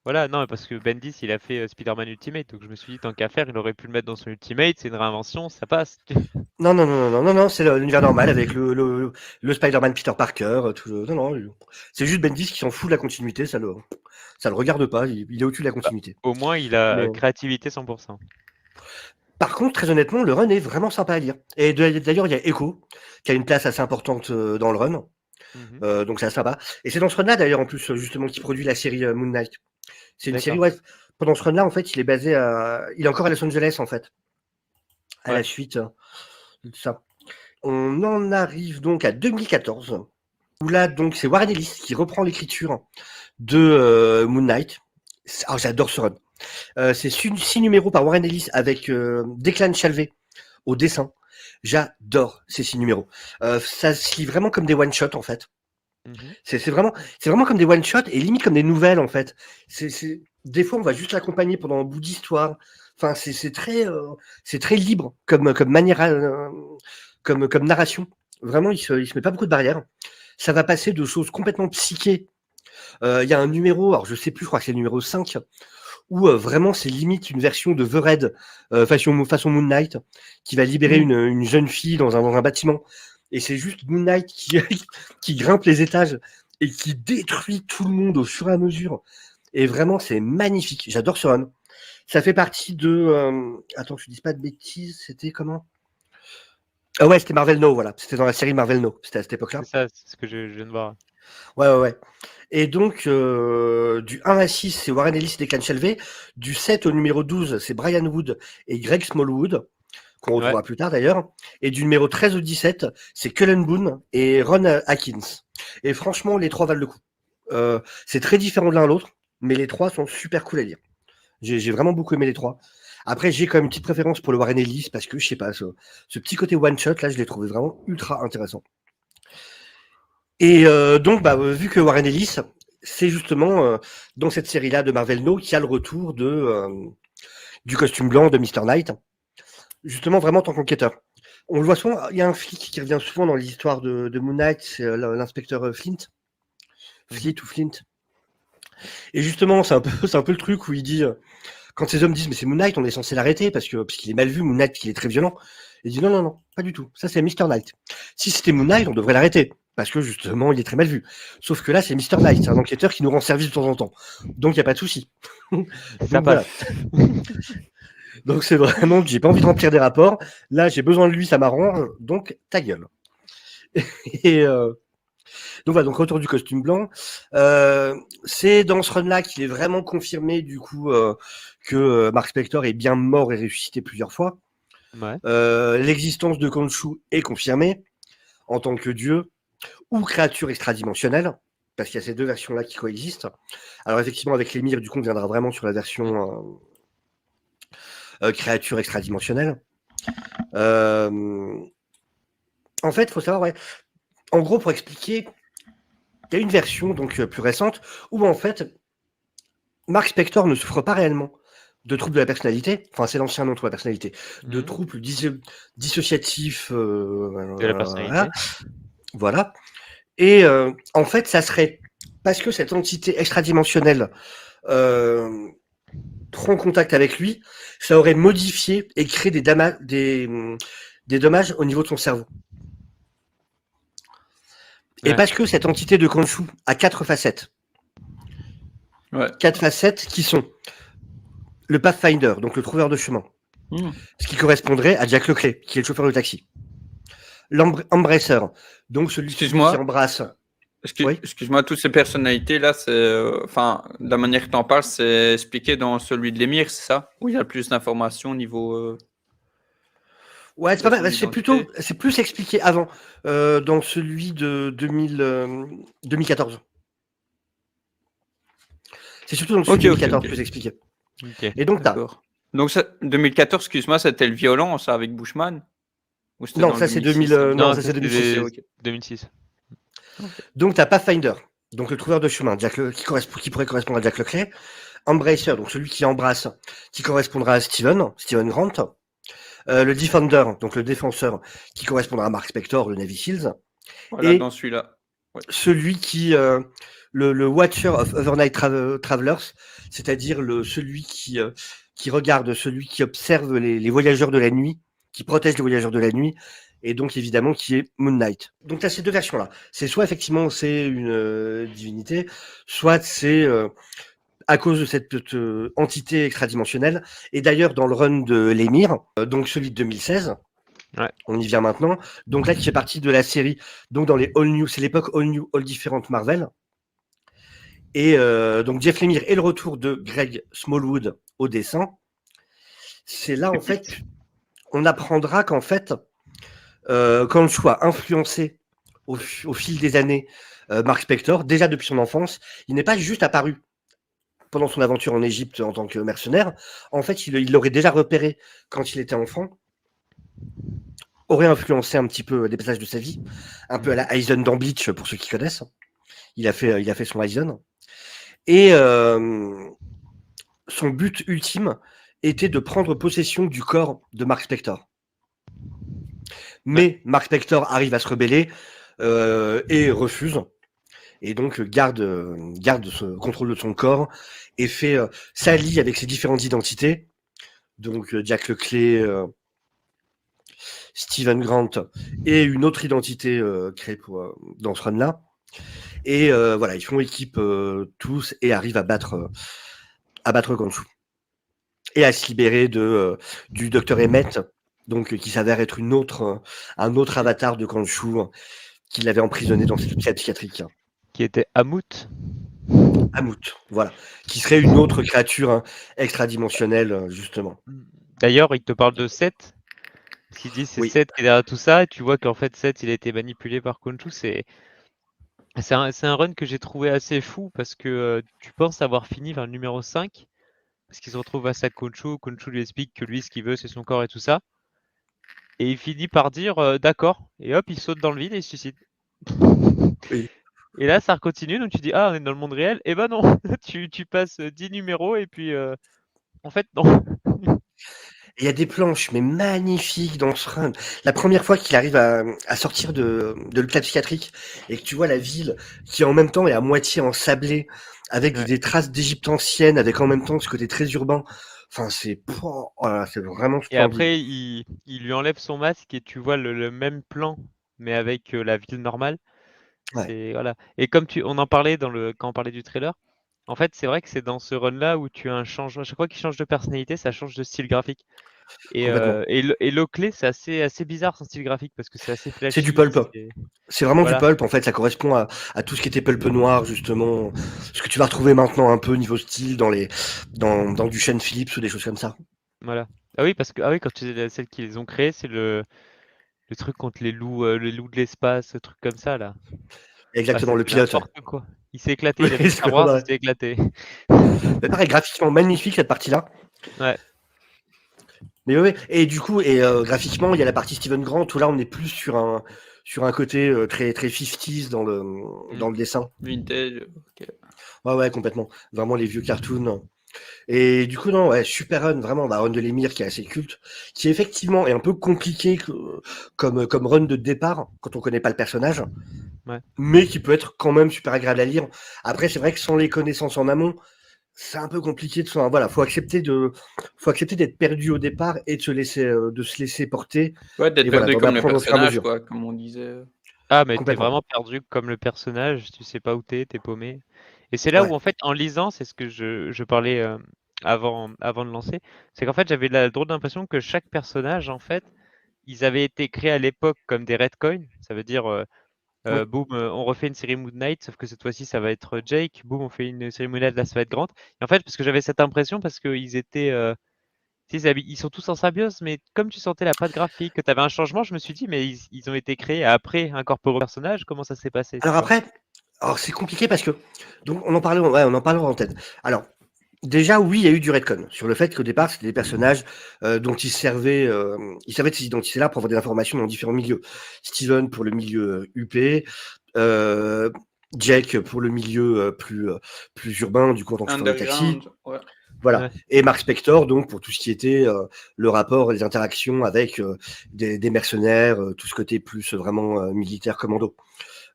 voilà, non, parce que Bendis, il a fait Spider-Man Ultimate, donc je me suis dit, tant qu'à faire, il aurait pu le mettre dans son Ultimate, c'est une réinvention, ça passe. Non, c'est l'univers normal avec le Spider-Man Peter Parker. Non, c'est juste Bendis qui s'en fout de la continuité, ça le regarde pas, il est au-dessus de la continuité. Au moins, il a Mais- créativité 100%. Par contre, très honnêtement, le run est vraiment sympa à lire. Et d'ailleurs, il y a Echo, qui a une place assez importante dans le run. Mhm. Donc c'est sympa. Et c'est dans ce run-là, d'ailleurs, en plus, justement, qui produit la série Moon Knight. C'est une D'accord. série, ouais, pendant ce run-là, en fait, il est encore à Los Angeles, en fait. À la Ouais. suite de ça. On en arrive donc à 2014, où là, donc, c'est Warren Ellis qui reprend l'écriture de Moon Knight. Alors, j'adore ce run. C'est 6 numéros par Warren Ellis avec Declan Shalvey au dessin. J'adore ces 6 numéros. Ça se lit vraiment comme des one-shots, en fait. Mhm. C'est vraiment comme des one-shots et limite comme des nouvelles, en fait. Des fois, on va juste l'accompagner pendant un bout d'histoire. Enfin, c'est très libre comme manière, comme narration. Vraiment, il se met pas beaucoup de barrières. Ça va passer de choses complètement psychées. Il y a un numéro, alors je sais plus, je crois que c'est le numéro 5, où vraiment c'est limite une version de The Raid façon Moon Knight qui va libérer une jeune fille dans un bâtiment. Et c'est juste Moon Knight qui grimpe les étages et qui détruit tout le monde au fur et à mesure. Et vraiment, c'est magnifique. J'adore ce run. Ça fait partie de... attends, que je ne dise pas de bêtises. C'était comment? Ah ouais, c'était Marvel No, voilà. C'était dans la série Marvel No. C'était à cette époque-là. C'est ça, c'est ce que je viens de voir. Ouais. Et donc, du 1 à 6, c'est Warren Ellis et Declan Shalvey. Du 7 au numéro 12, c'est Brian Wood et Greg Smallwood, qu'on retrouvera plus tard d'ailleurs. Et du numéro 13 au 17, c'est Cullen Boone et Ron Atkins. Et franchement, les trois valent le coup. C'est très différent de l'un à l'autre, mais les trois sont super cool à lire. J'ai vraiment beaucoup aimé les trois. Après, j'ai quand même une petite préférence pour le Warren Ellis parce que, je sais pas, ce petit côté one-shot, là, je l'ai trouvé vraiment ultra intéressant. Et donc, vu que Warren Ellis, c'est justement dans cette série-là de Marvel No qu'il y a le retour du costume blanc de Mr. Knight, justement vraiment en tant qu'enquêteur. On le voit souvent, il y a un flic qui revient souvent dans l'histoire de Moon Knight, c'est l'inspecteur Flint. Fleet ou Flint. Et justement, c'est un peu le truc où il dit, quand ces hommes disent, mais c'est Moon Knight, on est censé l'arrêter parce qu'il est mal vu, Moon Knight, qu'il est très violent. Il dit non, pas du tout. Ça, c'est Mr. Knight. Si c'était Moon Knight, on devrait l'arrêter. Parce que justement, il est très mal vu. Sauf que là, c'est Mr. Knight. C'est un enquêteur qui nous rend service de temps en temps. Donc, il n'y a pas de souci. Ça Donc, voilà. Donc, c'est vraiment que j'ai pas envie de remplir des rapports. Là, j'ai besoin de lui, ça m'arrange. Donc, ta gueule. Et donc, voilà. Donc, retour du costume blanc. C'est dans ce run-là qu'il est vraiment confirmé, du coup, que Mark Spector est bien mort et ressuscité plusieurs fois. Ouais. L'existence de Khonshu est confirmée en tant que dieu ou créature extradimensionnelle, parce qu'il y a ces deux versions-là qui coexistent. Alors effectivement, avec l'émir, du coup, on viendra vraiment sur la version créature extradimensionnelle. En fait, il faut savoir, ouais, en gros, pour expliquer, il y a une version donc plus récente où en fait, Mark Spector ne souffre pas réellement de troubles de la personnalité, enfin c'est l'ancien nom de la personnalité, de troubles dissociatifs De la personnalité. Voilà. Et en fait, ça serait parce que cette entité extradimensionnelle prend contact avec lui, ça aurait modifié et créé des dommages au niveau de son cerveau. Et parce que cette entité de Khonshu a 4 facettes. Ouais. 4 facettes qui sont le Pathfinder, donc le trouveur de chemin. Ce qui correspondrait à Jack Leclerc, qui est le chauffeur de taxi. L'Embracer, donc celui qui embrasse. Excuse-moi, toutes ces personnalités-là, enfin, de la manière que tu en parles, c'est expliqué dans celui de l'émir, c'est ça? Où il y a plus d'informations au niveau. Ouais, c'est pas mal. C'est plus expliqué avant, dans celui de 2014. C'est surtout dans celui de 2014 plus expliqué. Okay. Et donc, Donc, 2014, excuse-moi, c'était le violon, ça, avec Bushman? Non, ça c'est 2000. Non, ça c'est 2006. 2006. Okay. Donc, tu as Pathfinder, donc le trouveur de chemin, qui pourrait correspondre à Jack Leclerc. Embracer, donc celui qui embrasse, qui correspondra à Steven Grant. Le Defender, donc le défenseur, qui correspondra à Mark Spector, le Navy Seals. Voilà, dans celui-là. Ouais. Celui qui, le Watcher of Overnight Travelers, c'est-à-dire celui qui regarde, celui qui observe les voyageurs de la nuit, qui protège les voyageurs de la nuit, et donc évidemment qui est Moon Knight. Donc tu as ces deux versions-là. C'est soit effectivement c'est une divinité, soit c'est à cause de cette entité extradimensionnelle. Et d'ailleurs dans le run de l'émir, donc celui de 2016, ouais. On y vient maintenant. Donc là qui fait partie de la série, donc dans les All New, c'est l'époque All New, All Different Marvel. Et donc Jeff Lemire et le retour de Greg Smallwood au dessin. C'est là en fait, on apprendra qu'en fait, quand le choix a influencé au fil des années Mark Spector, déjà depuis son enfance, il n'est pas juste apparu pendant son aventure en Égypte en tant que mercenaire. En fait, il l'aurait déjà repéré quand il était enfant, aurait influencé un petit peu des passages de sa vie, un peu à la Eisen dans Bleach pour ceux qui connaissent. Il a fait son Eisen. Et son but ultime était de prendre possession du corps de Mark Spector. Mais Mark Spector arrive à se rebeller et refuse. Et donc garde ce contrôle de son corps et s'allie avec ses différentes identités. Donc Jack Leclerc, Steven Grant et une autre identité créée dans ce run-là. Et voilà, ils font équipe tous et arrivent à battre Khonshu. Et à se libérer du Dr Emmett, donc qui s'avère être un autre avatar de Khonshu qui l'avait emprisonné dans cette hôpital psychiatrique. Qui était Amut. Amut, voilà. Qui serait une autre créature extradimensionnelle, justement. D'ailleurs, il te parle de Seth. S'il dit c'est Seth qui est derrière tout ça, et tu vois qu'en fait Seth il a été manipulé par Khonshu, c'est un run que j'ai trouvé assez fou parce que tu penses avoir fini vers le numéro 5 parce qu'il se retrouve face à Khonshu lui explique que lui ce qu'il veut c'est son corps et tout ça. Et il finit par dire d'accord, et hop il saute dans le vide et il se suicide. Oui. Et là ça continue, donc tu dis ah on est dans le monde réel, et ben non, tu passes 10 numéros et puis en fait non. Il y a des planches, mais magnifiques dans ce run. La première fois qu'il arrive à sortir de l'hôpital psychiatrique et que tu vois la ville qui en même temps est à moitié ensablée, avec des traces d'Égypte ancienne, avec en même temps ce côté très urbain, Enfin, c'est c'est vraiment Et splendide. après, il lui enlève son masque et tu vois le même plan, mais avec la ville normale. Ouais, C'est voilà. Et on en parlait quand on parlait du trailer. En fait, c'est vrai que c'est dans ce run-là où tu as un changement. À chaque fois qu'il change de personnalité, ça change de style graphique. complètement. Et Lockley, c'est assez bizarre son style graphique parce que c'est assez C'est du flashy. pulp. C'est vraiment du Voilà, pulp, en fait, ça correspond à tout ce qui était pulp noir, justement. Ce que tu vas retrouver maintenant un peu niveau style dans du Shane Phillips ou des choses comme ça. voilà. Ah oui, parce que quand tu dis celles qui les ont créées, c'est le truc contre les loups de l'espace, ce truc comme ça là. Ah, Exactement, le c'était pilote. n'importe quoi. Il s'est éclaté, Oui, il a fait c'est Star vraiment Wars, il vrai. s'est éclaté. Mais pareil, graphiquement magnifique cette partie-là. Ouais. Mais oui, oui. Et du coup, graphiquement, il y a la partie Steven Grant où là, on est plus sur un côté très très 50s dans le dessin. Vintage. Ok. Ouais, ouais, complètement. Vraiment les vieux cartoons. Et du coup, non, ouais, Super Run, vraiment, bah, Run de l'émir qui est assez culte, qui effectivement est un peu compliqué comme run de départ quand on connaît pas le personnage, Ouais. mais qui peut être quand même super agréable à lire. Après, c'est vrai que sans les connaissances en amont, c'est un peu compliqué voilà, faut accepter d'être perdu au départ et de se laisser porter Ouais, et d'être voilà, perdu d'en comme le apprendre au fur et à personnage, mesure. quoi, comme on disait. Ah, mais t'es Complètement. vraiment perdu comme le personnage, tu sais pas où t'es paumé. Et c'est là Ouais. où, en fait, en lisant, c'est ce que je parlais avant de lancer, c'est qu'en fait, j'avais la drôle d'impression que chaque personnage, en fait, ils avaient été créés à l'époque comme des retcons. Ça veut dire, Oui. boum, on refait une série Moon Knight, sauf que cette fois-ci, ça va être Jake. Boum, on fait une série Moon Knight, là, ça va être Grant. Et en fait, parce que j'avais cette impression, parce qu'ils étaient, tu sais, ils sont tous en symbiose, mais comme tu sentais la patte graphique, que tu avais un changement, je me suis dit, mais ils ont été créés après incorporés au personnage, comment ça s'est passé, Alors tu vois? après, c'est compliqué parce que donc on en parlera en tête. Alors déjà, oui, il y a eu du retcon sur le fait qu'au départ, c'était des personnages dont ils servaient de ces identités-là pour avoir des informations dans différents milieux. Steven pour le milieu UP, euh, Jack pour le milieu plus urbain, du coup en tant que chauffeur de taxi, Underground, ouais. voilà. Ouais. Et Mark Spector, donc pour tout ce qui était le rapport, les interactions avec des mercenaires, tout ce côté plus vraiment militaire, commando.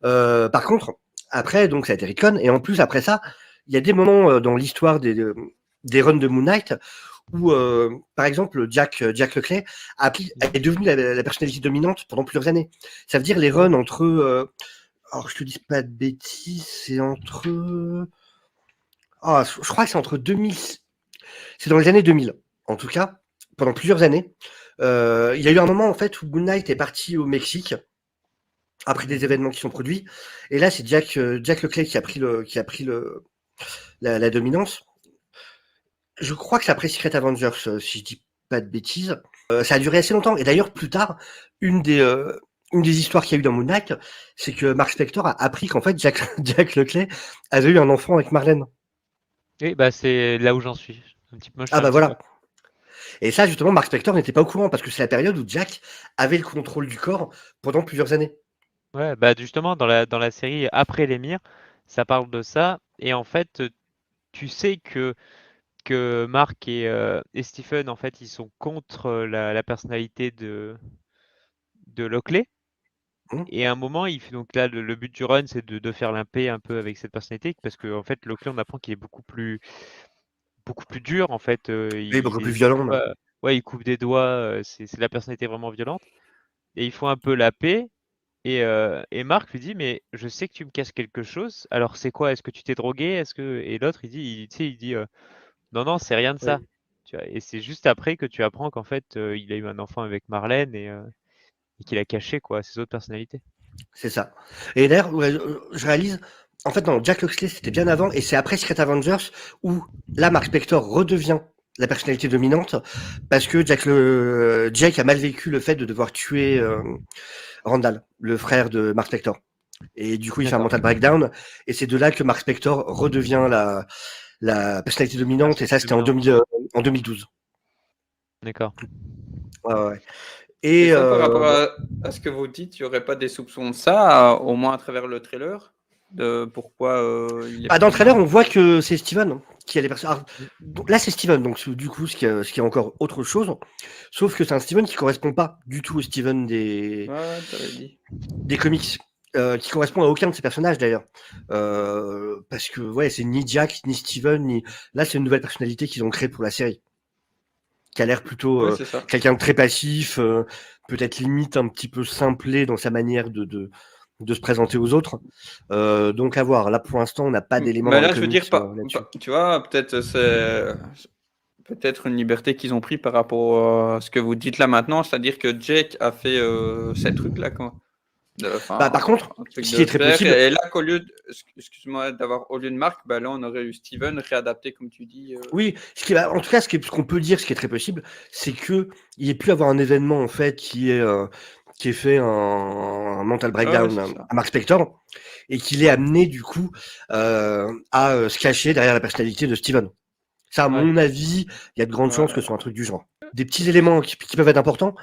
Par contre, après, donc ça a été retcon, et en plus après ça, il y a des moments dans l'histoire des runs de Moon Knight où, par exemple, Jack Leclerc est devenu la personnalité dominante pendant plusieurs années. Ça veut dire les Ah ouais? runs entre, alors je te dis pas de bêtises, c'est entre, je crois que c'est entre 2000, c'est dans les années 2000, en tout cas, pendant plusieurs années. Il y a eu un moment en fait où Moon Knight est parti au Mexique après des Mmh. événements qui sont produits. Et là, c'est Jack Leclerc qui a pris la dominance. Je crois que c'est après Secret Avengers, si je dis pas de bêtises. Ça a duré assez longtemps. Et d'ailleurs, plus tard, une des, euh, une des histoires qu'il y a eu dans Moon Knight, c'est que Mark Spector a appris qu'en fait, Jack Leclerc avait eu un enfant avec Marlène. Oui, bah, c'est là où j'en suis. Moi, je suis Ah un bah petit peu. voilà. Et ça, justement, Mark Spector n'était pas au courant parce que c'est la période où Jack avait le contrôle du corps pendant plusieurs années. Ouais, bah, justement, dans la série Après l'émir, ça parle de ça. Et en fait, tu sais que Mark et Stephen, en fait, ils sont contre la personnalité de Lockley. Hum, Et à un moment, donc là, le but du run, c'est de faire la paix un peu avec cette personnalité, parce que en fait, Lockley, on apprend qu'il est beaucoup plus dur. En fait, oui, beaucoup plus violent, même. ouais, il coupe des doigts. C'est la personnalité vraiment violente. Et ils font un peu la paix. Et Marc lui dit, mais je sais que tu me caches quelque chose. Alors c'est quoi? Est-ce que tu t'es drogué? Et l'autre, tu sais, il dit, non, non, c'est rien de ça. Oui, Tu vois, et c'est juste après que tu apprends qu'en fait, il a eu un enfant avec Marlène et qu'il a caché quoi ses autres personnalités. c'est ça. Et d'ailleurs, ouais, je réalise, en fait, non, Jack Huxley, c'était bien avant, et c'est après Secret Avengers où là, Mark Spector redevient la personnalité dominante parce que Jake a mal vécu le fait de devoir tuer Randall, le frère de Mark Spector. Et du coup, il fait un D'accord. mental breakdown, et c'est de là que Mark Spector redevient la personnalité dominante, et ça, Personnalité c'était dominante. en 2012. D'accord. Ouais, ouais. Et Et ça, par rapport à ce que vous dites, il n'y aurait pas des soupçons de ça, au moins à travers le trailer, de pourquoi il est dans le parti trailer, là? on voit que c'est Steven qui a les personnages. Mm. Là, c'est Steven, donc du coup, ce qui est encore autre chose. Sauf que c'est un Steven qui correspond pas du tout au Steven Ouais, t'avais dit. des comics. Qui correspond à aucun de ces personnages d'ailleurs. Parce que ouais, c'est ni Jack, ni Steven, ni. Là, c'est une nouvelle personnalité qu'ils ont créée pour la série. qui a l'air plutôt Oui, c'est ça. quelqu'un de très passif, peut-être limite un petit peu simplé dans sa manière de se présenter aux autres. Donc à voir. Là, pour l'instant, on n'a pas d'éléments Mais dans les là, je veux dire, comics là-dessus. tu vois, peut-être c'est peut-être une liberté qu'ils ont pris par rapport à ce que vous dites là maintenant, c'est-à-dire que Jake a fait ces trucs-là, quoi. Bah, par contre, Un truc ce qui de est très père. possible, Et là, excuse-moi, d'avoir au lieu de Marc, bah là, on aurait eu Steven réadapté, comme tu dis. oui, en tout cas, ce qu'on peut dire, ce qui est très possible, c'est que il ait pu avoir un événement en fait qui ait fait un mental Ouais, breakdown c'est ça. à Mark Spector et qui l'ait amené du coup à se cacher derrière la personnalité de Steven. Ça, à Ouais. mon avis, il y a de grandes chances que Ouais. ce soit un truc du genre. Des petits éléments qui peuvent être importants.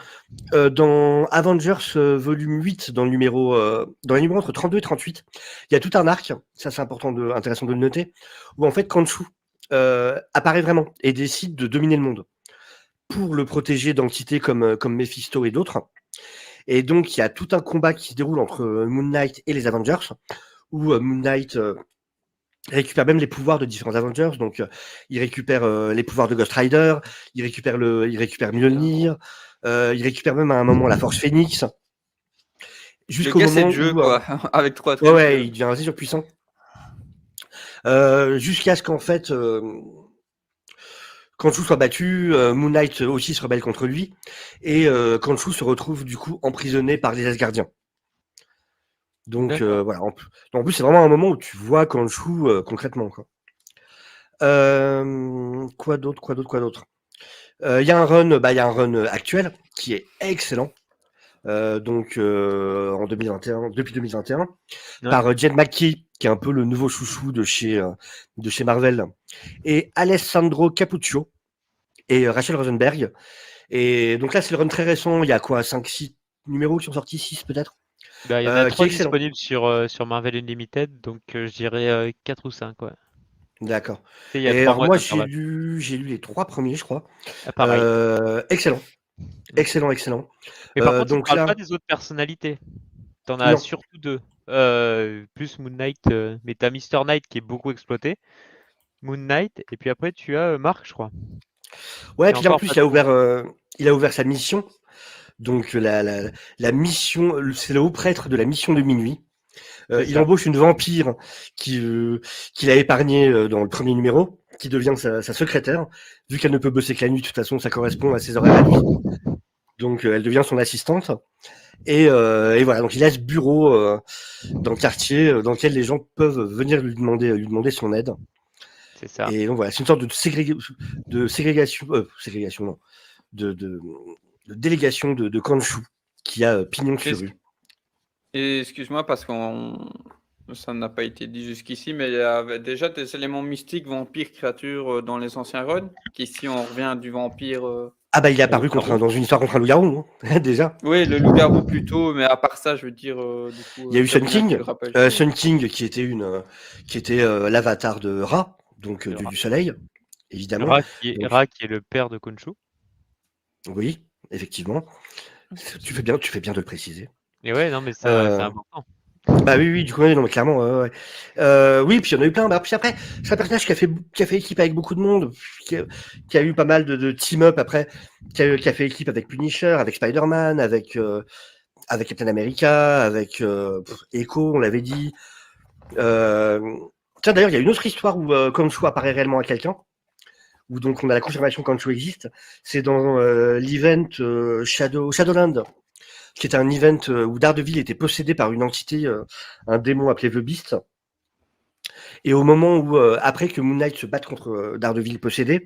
Dans Avengers volume 8, dans les numéros entre 32 et 38, il y a tout un arc, ça c'est intéressant de le noter, où en fait Khonshu apparaît vraiment et décide de dominer le monde pour le protéger d'entités comme Mephisto et d'autres. Et donc il y a tout un combat qui se déroule entre Moon Knight et les Avengers, où Moon Knight récupère même les pouvoirs de différents Avengers, donc il récupère les pouvoirs de Ghost Rider, il récupère Mjolnir, il récupère même à un moment la Force Phoenix, Le jusqu'au gars, c'est moment le jeu, où quoi, avec 3 ouais, trucs. ouais, il devient assez surpuissant. Jusqu'à ce qu'en fait Khonshu soit battu, Moon Knight aussi se rebelle contre lui, et Khonshu se retrouve du coup emprisonné par les Asgardiens. Donc D'accord. voilà. En plus, c'est vraiment un moment où tu vois Khonshu concrètement, quoi. Quoi d'autre? Il y a un run actuel qui est excellent. Donc en 2021, depuis 2021, Ouais. par Jed McKee, qui est un peu le nouveau chouchou de chez Marvel, et Alessandro Capuccio et Rachel Rosenberg. Et donc là, c'est le run très récent. Il y a quoi, 5-6 numéros qui sont sortis, 6 peut-être, Bah, il y en a qui est 3 excellent. disponibles sur Marvel Unlimited, donc je dirais 4 ou 5, ouais. D'accord. Et il y a Et 3 alors mois moi, j'ai d'intervalle. lu les 3 premiers, je crois. Ah, pareil. Excellent, Mm. excellent, excellent. Mais par contre, il ne Donc parle pas là, des autres personnalités. T'en as non. surtout 2. Plus Moon Knight, mais t'as Mr. Knight qui est beaucoup exploité. Moon Knight, et puis après tu as Mark, je crois. Ouais, Et puis là en encore plus, pas trop. il a ouvert sa mission. Donc la mission, c'est le haut prêtre de la mission de minuit. C'est Il ça. embauche une vampire qu'il a épargnée dans le premier numéro, qui devient sa secrétaire. Vu qu'elle ne peut bosser que la nuit, de toute façon, ça correspond à ses horaires à lui. Donc elle devient son assistante. Et voilà, donc il a ce bureau dans le quartier dans lequel les gens peuvent venir lui demander son aide. C'est ça. Et donc voilà, c'est une sorte ségrégation, non, de délégation de Khonshu qui a pignon sur Est-ce rue. Et excuse-moi parce ça n'a pas été dit jusqu'ici, mais il y avait déjà des éléments mystiques, vampires, créatures dans les anciens runs, qu'ici on revient du vampire. Ah bah il est apparu Loup-garou. dans une histoire contre un loup-garou, hein, déjà. Oui, le loup-garou plutôt, mais à part ça, je veux dire, du coup, Il y a eu c'est Sun bien que tu King, le rappelles. Sun King qui était l'avatar de Ra, donc Le du soleil, évidemment. Donc Ra qui est le père de Khonshu. oui, effectivement. Tu fais bien de le préciser. Et ouais, non, mais c'est Euh, important. Bah oui, du coup, oui, non, mais clairement, ouais. Oui, puis il y en a eu plein. Bah, puis après, c'est un personnage qui a fait équipe avec beaucoup de monde, qui a eu pas mal de team-up après, qui a fait équipe avec Punisher, avec Spider-Man, avec Captain America, avec Echo, on l'avait dit. Tiens, d'ailleurs, il y a une autre histoire où Khonshu apparaît réellement à quelqu'un, où donc on a la confirmation que Khonshu existe. C'est dans l'event Shadowland, qui était un event où Daredevil était possédé par une entité, un démon appelé The Beast. Et au moment où, après que Moon Knight se batte contre Daredevil possédé,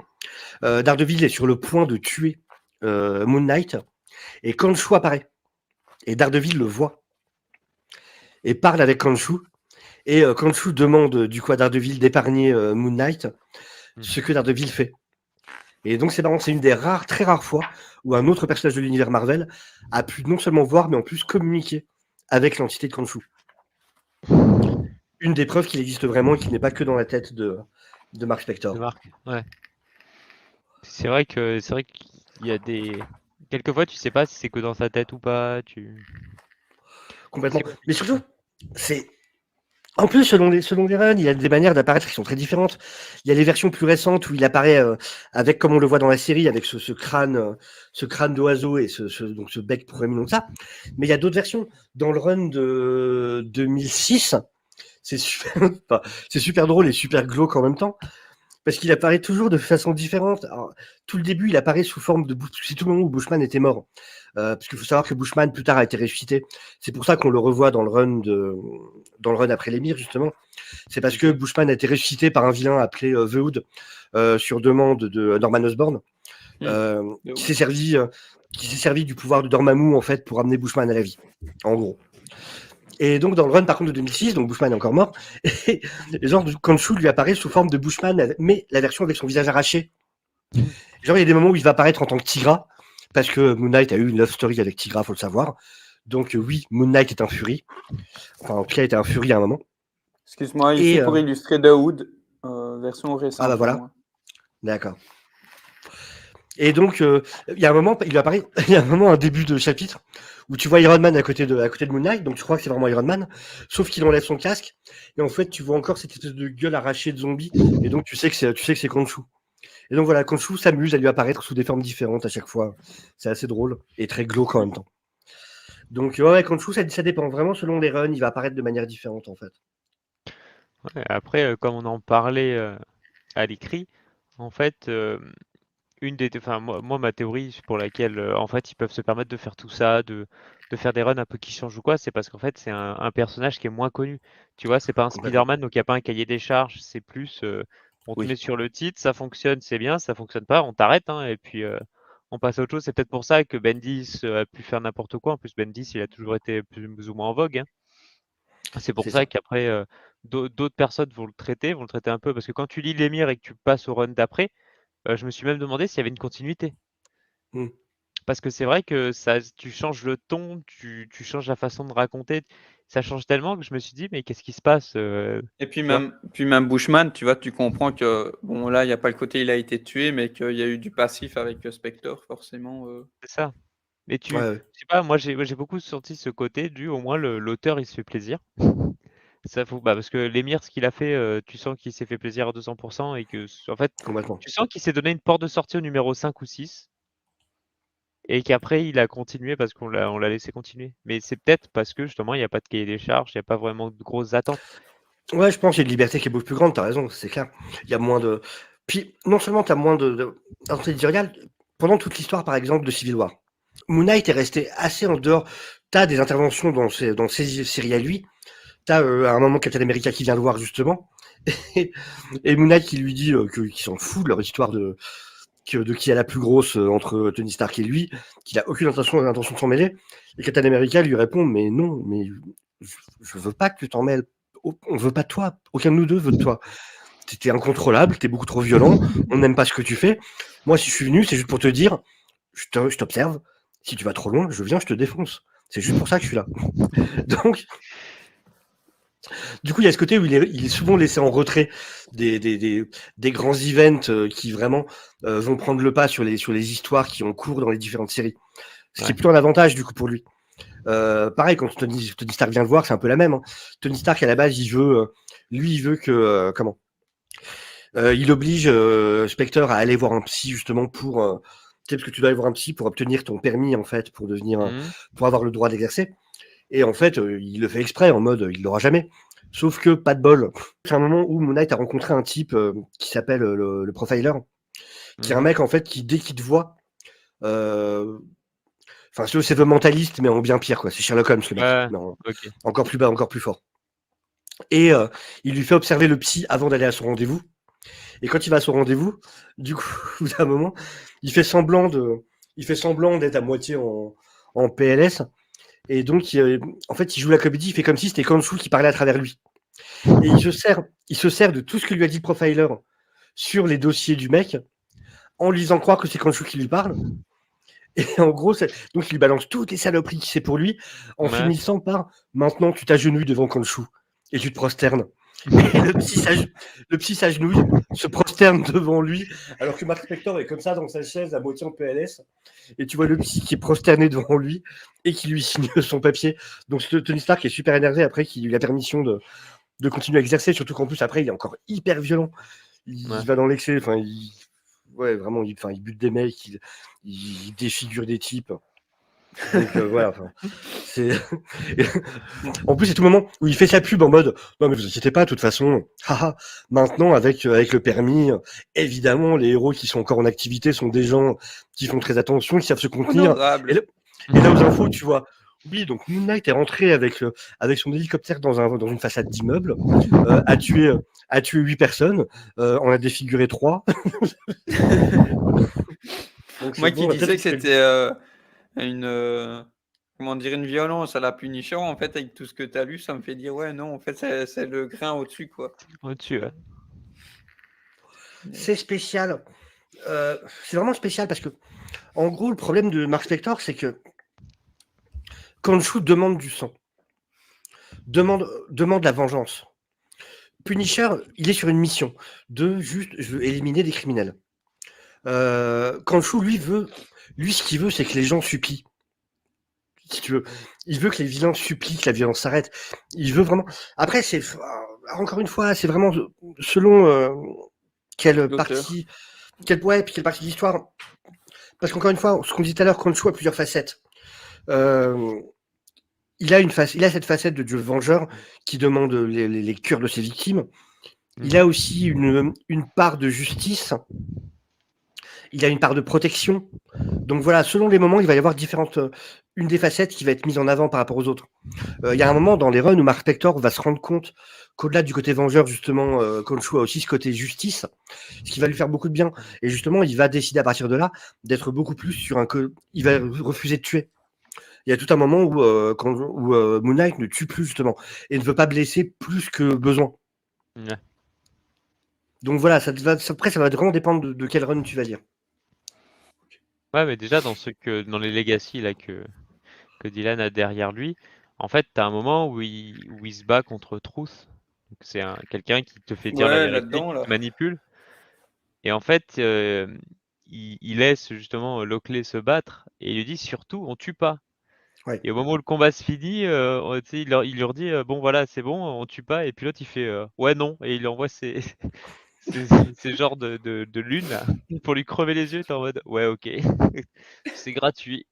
Daredevil est sur le point de tuer Moon Knight, et Khonshu apparaît. Et Daredevil le voit, et parle avec Khonshu, et Khonshu demande du coup à Daredevil d'épargner Moon Knight, ce que Daredevil fait. Et donc c'est marrant, c'est une des très rares fois où un autre personnage de l'univers Marvel a pu non seulement voir, mais en plus communiquer avec l'entité de Khonshu. Une des preuves qu'il existe vraiment et qu'il n'est pas que dans la tête de Mark Spector. De Mark, ouais. C'est vrai qu'il y a quelquefois tu sais pas si c'est que dans sa tête ou pas. Complètement. Mais surtout, c'est En plus, selon les runs, il y a des manières d'apparaître qui sont très différentes. Il y a les versions plus récentes où il apparaît avec, comme on le voit dans la série, avec ce crâne d'oiseau et donc ce bec proéminent comme ça. Mais il y a d'autres versions. Dans le run de 2006, c'est super, enfin, c'est super drôle et super glauque en même temps. Parce qu'il apparaît toujours de façon différente. Alors, tout le début, il apparaît sous forme de... C'est tout le moment où Bushman était mort. Parce qu'il faut savoir que Bushman, plus tard, a été ressuscité. C'est pour ça qu'on le revoit dans le run après l'émir, justement. C'est parce que Bushman a été ressuscité par un vilain appelé The Hood, sur demande de Norman Osborn, qui s'est servi du pouvoir de Dormammu, en fait, pour amener Bushman à la vie, en gros. Et donc, dans le run, par contre, de 2006, donc Bushman est encore mort, et genre, Khonshu lui apparaît sous forme de Bushman, mais la version avec son visage arraché. Genre, il y a des moments où il va apparaître en tant que Tigra, parce que Moon Knight a eu une love story avec Tigra, faut le savoir. Donc, oui, Moon Knight est un Fury. Enfin, en tout cas, était un Fury à un moment. Excuse-moi, ici pour illustrer The Hood, version récente. Ah bah voilà. D'accord. Et donc, il y a un moment, il apparaît, il y a un moment, un début de chapitre, où tu vois Iron Man à côté de Moon Knight, donc tu crois que c'est vraiment Iron Man, sauf qu'il enlève son casque, et en fait, tu vois encore cette espèce de gueule arrachée de zombie, et donc tu sais que c'est Khonshu. Et donc voilà, Khonshu s'amuse à lui apparaître sous des formes différentes à chaque fois. C'est assez drôle, et très glauque en même temps. Donc ouais, Khonshu, ça dépend vraiment selon les runs, il va apparaître de manière différente en fait. Ouais, après, comme on en parlait à l'écrit, en fait, moi, ma théorie pour laquelle, en fait, ils peuvent se permettre de faire tout ça, de faire des runs un peu qui changent ou quoi, c'est parce qu'en fait, c'est un personnage qui est moins connu. Tu vois, c'est pas un Spider-Man, donc il n'y a pas un cahier des charges, c'est plus, on te met sur le titre, ça fonctionne, c'est bien, ça fonctionne pas, on t'arrête, hein, et puis on passe à autre chose. C'est peut-être pour ça que Bendis a pu faire n'importe quoi. En plus, Bendis, il a toujours été plus ou moins en vogue, hein. C'est pour ça qu'après, d'autres personnes vont le traiter un peu, parce que quand tu lis l'émir et que tu passes au run d'après, je me suis même demandé s'il y avait une continuité. Parce que c'est vrai que tu changes le ton, tu changes la façon de raconter, ça change tellement que je me suis dit: «Mais qu'est-ce qui se passe?» Et puis même Bushman, tu vois, tu comprends que, bon, là, il n'y a pas le côté il a été tué, mais qu'il y a eu du passif avec Spector, forcément. C'est ça. Mais je Ouais. sais pas, moi j'ai beaucoup senti ce côté au moins l'auteur il se fait plaisir. Ça parce que l'émir, ce qu'il a fait, tu sens qu'il s'est fait plaisir à 200% et que en fait, tu sens qu'il s'est donné une porte de sortie au numéro 5 ou 6 et qu'après il a continué parce qu'on l'a laissé continuer. Mais c'est peut-être parce que justement il n'y a pas de cahier des charges, il n'y a pas vraiment de grosses attentes. Ouais, je pense qu'il y a une liberté qui est beaucoup plus grande, tu as raison, c'est clair. Il y a moins de... Puis, non seulement tu as moins de... éditorial, pendant toute l'histoire, par exemple, de Civil War, Moon Knight est resté assez en dehors. Tu as des interventions dans ces séries à lui. Tu as à un moment Captain America qui vient le voir, justement. Et Moon Knight qui lui dit qu'il s'en fout de leur histoire de qui est la plus grosse entre Tony Stark et lui, qu'il a aucune intention de s'en mêler. Et Captain America lui répond: mais non, mais je veux pas que tu t'en mêles. On veut pas de toi. Aucun de nous deux veut de toi. T'es incontrôlable, t'es beaucoup trop violent, on n'aime pas ce que tu fais. Moi, si je suis venu, c'est juste pour te dire, je t'observe. Si tu vas trop loin, je viens, je te défonce. C'est juste pour ça que je suis là. Donc, du coup, il y a ce côté où il est souvent laissé en retrait des grands events qui vraiment vont prendre le pas sur les histoires qui ont cours dans les différentes séries. Ce qui est plutôt un avantage, du coup, pour lui. Pareil, quand Tony Stark vient le voir, c'est un peu la même. Hein. Tony Stark, à la base, il veut que... il oblige Spectre à aller voir un psy, justement, pour... parce que tu dois aller voir un psy pour obtenir ton permis, en fait, pour devenir... pour avoir le droit d'exercer. Et en fait, il le fait exprès, en mode, il l'aura jamais. Sauf que, pas de bol. C'est un moment où Moon Knight a rencontré un type qui s'appelle le Profiler, qui est un mec, en fait, qui, dès qu'il te voit... Enfin, c'est le mentaliste, mais en bien pire, quoi. C'est Sherlock Holmes, le mec. Non, encore plus bas, encore plus fort. Et il lui fait observer le psy avant d'aller à son rendez-vous. Et quand il va à son rendez-vous, du coup, au bout d'un moment, il fait semblant d'être à moitié en PLS. Et donc, en fait, il joue la comédie, il fait comme si c'était Khonshu qui parlait à travers lui. Et il se sert de tout ce que lui a dit le profiler sur les dossiers du mec, en lui faisant croire que c'est Khonshu qui lui parle. Et en gros, donc il lui balance toutes les saloperies qui c'est pour lui, en finissant par « Maintenant, tu t'agenouilles devant Khonshu et tu te prosternes ». Et le psy s'agenouille, se prosterne devant lui, alors que Mark Spector est comme ça dans sa chaise à moitié en PLS. Et tu vois le psy qui est prosterné devant lui et qui lui signe son papier. Donc Tony Stark est super énervé après qu'il ait eu la permission de continuer à exercer, surtout qu'en plus après il est encore hyper violent. Il Ouais. va dans l'excès, enfin ouais vraiment, il bute des mecs, il défigure des types. Donc voilà, enfin, c'est en plus c'est tout le moment où il fait sa pub en mode non mais vous inquiétez pas, de toute façon, haha, maintenant avec le permis, évidemment les héros qui sont encore en activité sont des gens qui font très attention, qui savent se contenir. Honorable. Et là aux infos, tu vois, oui, donc Moon Knight est rentré avec son hélicoptère dans une façade d'immeuble, a tué 8 personnes, en a défiguré 3. Donc, Moi c'est qui bon, disais peut-être que c'était comment dire, une violence à la Punisher, en fait, avec tout ce que tu as lu, ça me fait dire, ouais, non, en fait, c'est le grain au-dessus, quoi. Au-dessus, ouais. c'est spécial. C'est vraiment spécial parce que, en gros, le problème de Mark Spector, c'est que Khonshu demande du sang, demande la vengeance. Punisher, il est sur une mission de juste, je veux éliminer des criminels. Khonshu, lui, ce qu'il veut, c'est que les gens supplient. Si tu veux, il veut que les vilains supplient, que la violence s'arrête. Il veut vraiment. Après, c'est encore une fois, c'est vraiment selon quelle L'auteur. partie, quelle partie de l'histoire. Parce qu'encore une fois, ce qu'on dit tout à l'heure, Khonshu a plusieurs facettes. Il a cette facette de dieu vengeur qui demande les cœurs de ses victimes. Il a aussi une part de justice. Il a une part de protection. Donc voilà, selon les moments, il va y avoir une des facettes qui va être mise en avant par rapport aux autres. Il y a un moment dans les runs où Mark Spector va se rendre compte qu'au-delà du côté vengeur, justement, Khonshu a aussi ce côté justice, ce qui va lui faire beaucoup de bien. Et justement, il va décider à partir de là d'être beaucoup plus sur il va refuser de tuer. Il y a tout un moment où Moon Knight ne tue plus, justement, et ne veut pas blesser plus que besoin. Ouais. Donc voilà, après, ça va vraiment dépendre de quel run tu vas lire. Ouais, mais déjà dans les legacy là que Dylan a derrière lui, en fait, t'as un moment où il se bat contre Truth. Donc c'est quelqu'un qui te fait dire la Ouais, vérité, là-dedans, qui là. te manipule. Et en fait, il laisse justement Lockley se battre et il lui dit surtout, on tue pas. Ouais. Et au moment où le combat se finit, tu sais, il leur dit bon voilà, c'est bon, on tue pas. Et puis l'autre il fait ouais non et il lui envoie ces genres de lune là, pour lui crever les yeux. T'es en mode ouais ok, c'est gratuit.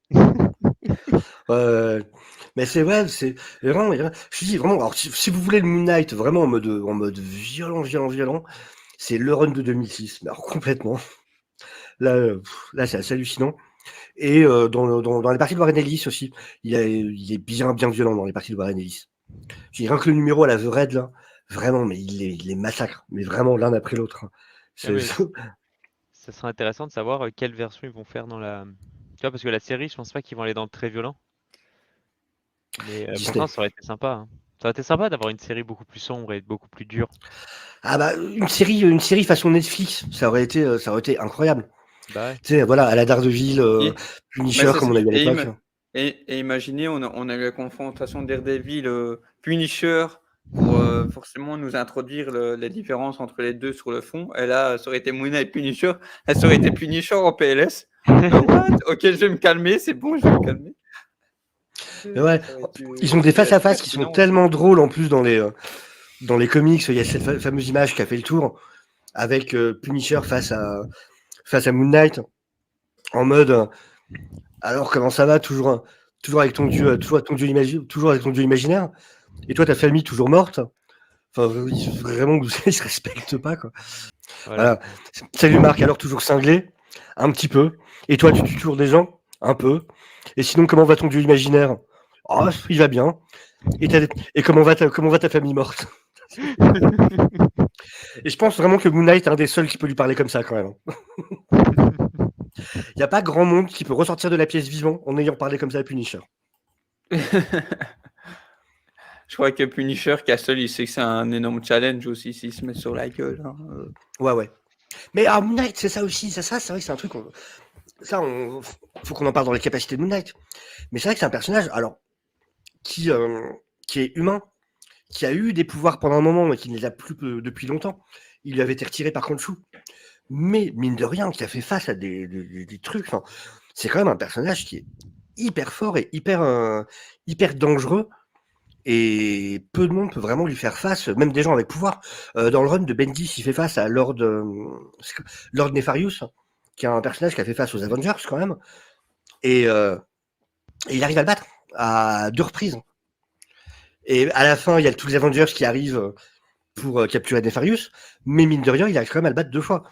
Mais c'est vrai, c'est vraiment, je dis vraiment, alors si vous voulez le Moon Knight vraiment en mode violent, c'est le run de 2006, mais alors complètement. Là c'est assez hallucinant. Et dans les parties de Warren Ellis aussi, il est bien violent dans les parties de Warren Ellis. J'ai rien que le numéro à la The Red là, vraiment, mais il les massacre, mais vraiment l'un après l'autre. Ah, mais ça serait intéressant de savoir quelle version ils vont faire dans la. Tu vois, parce que la série, je pense pas qu'ils vont aller dans le très violent. Mais Disney. pourtant, ça aurait été sympa. Hein. Ça aurait été sympa d'avoir une série beaucoup plus sombre et beaucoup plus dure. Ah bah une série façon Netflix, ça aurait été incroyable. Bah ouais. Tu sais, voilà, à la Daredevil, Et- Punisher, Mais c'est comme on ça. a eu à l'époque. Et imaginez, on a eu la confrontation Daredevil, Punisher, pour forcément nous introduire les différences entre les deux sur le fond. Et là, ça aurait été Moon Knight Punisher. Elle ça aurait été Punisher en PLS. What? Ok, je vais me calmer, c'est bon, je vais me calmer. Mais ouais, ils ont des face-à-face qui sont tellement drôles en plus dans les comics. Il y a cette fameuse image qui a fait le tour avec Punisher face à Moon Knight en mode alors comment ça va, toujours avec ton dieu, toujours avec ton dieu imaginaire, et toi ta famille toujours morte. Enfin vraiment ils se respectent pas quoi. Voilà. Salut Marc, alors toujours cinglé, un petit peu. Et toi tu tues toujours des gens, un peu. Et sinon comment va ton dieu imaginaire? Oh, il va bien. Et comment va ta famille morte? Et je pense vraiment que Moon Knight est un des seuls qui peut lui parler comme ça quand même. Il n'y a pas grand monde qui peut ressortir de la pièce vivant en ayant parlé comme ça à Punisher. Je crois que Punisher, Castle, il sait que c'est un énorme challenge aussi s'il se met sur la gueule. Hein. Ouais. Mais Moon Knight, c'est ça aussi. Ça c'est vrai que c'est un truc. Faut qu'on en parle dans les capacités de Moon Knight. Mais c'est vrai que c'est un personnage, alors, qui est humain, qui a eu des pouvoirs pendant un moment, mais qui ne les a plus depuis longtemps. Il lui avait été retiré par Khonshu. Mais mine de rien, qui a fait face à des trucs. Enfin, c'est quand même un personnage qui est hyper fort et hyper dangereux. Et peu de monde peut vraiment lui faire face, même des gens avec pouvoir. Dans le run de Bendis, il fait face à Lord Nefarious, qui est un personnage qui a fait face aux Avengers quand même. Et il arrive à le battre à 2 reprises. Et à la fin, il y a tous les Avengers qui arrivent pour capturer Nefarious, mais mine de rien, il arrive quand même à le battre 2 fois.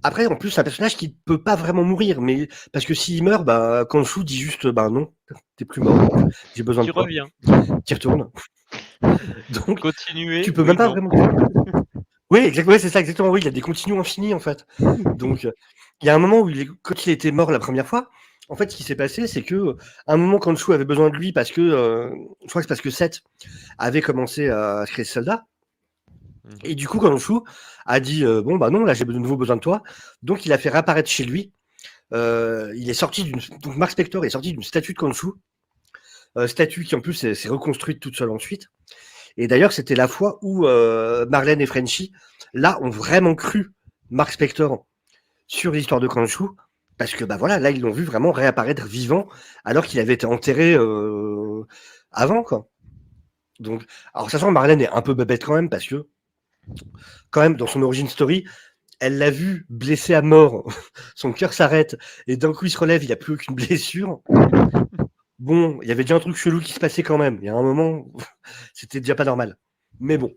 Après, en plus, c'est un personnage qui peut pas vraiment mourir, mais parce que s'il meurt, bah, Khonshu dit juste, bah non, t'es plus mort, j'ai besoin Tu de toi, reviens. t'y retournes. Donc, Continuer. tu peux Oui, même pas non. vraiment. Oui, exactement, ouais, c'est ça, exactement. Oui, il a des continues infinis en fait. Donc, il y a un moment où quand il était mort la première fois, en fait, ce qui s'est passé, c'est que à un moment, Khonshu avait besoin de lui parce que, je crois que c'est parce que Seth avait commencé à créer ce soldat. Et du coup, Khonshu a dit bon bah non, là j'ai de nouveau besoin de toi. Donc, il a fait réapparaître chez lui. Il est sorti donc Mark Spector est sorti d'une statue de Khonshu, statue qui en plus s'est reconstruite toute seule ensuite. Et d'ailleurs, c'était la fois où Marlène et Frenchie, là, ont vraiment cru Mark Spector sur l'histoire de Khonshu, parce que bah voilà, là, ils l'ont vu vraiment réapparaître vivant, alors qu'il avait été enterré avant, quoi. Donc, alors sachant que Marlène est un peu bébête quand même, parce que quand même, dans son origin story, elle l'a vu blessé à mort, son cœur s'arrête, et d'un coup il se relève, il n'y a plus aucune blessure. Bon, il y avait déjà un truc chelou qui se passait quand même. Il y a un moment, c'était déjà pas normal. Mais bon,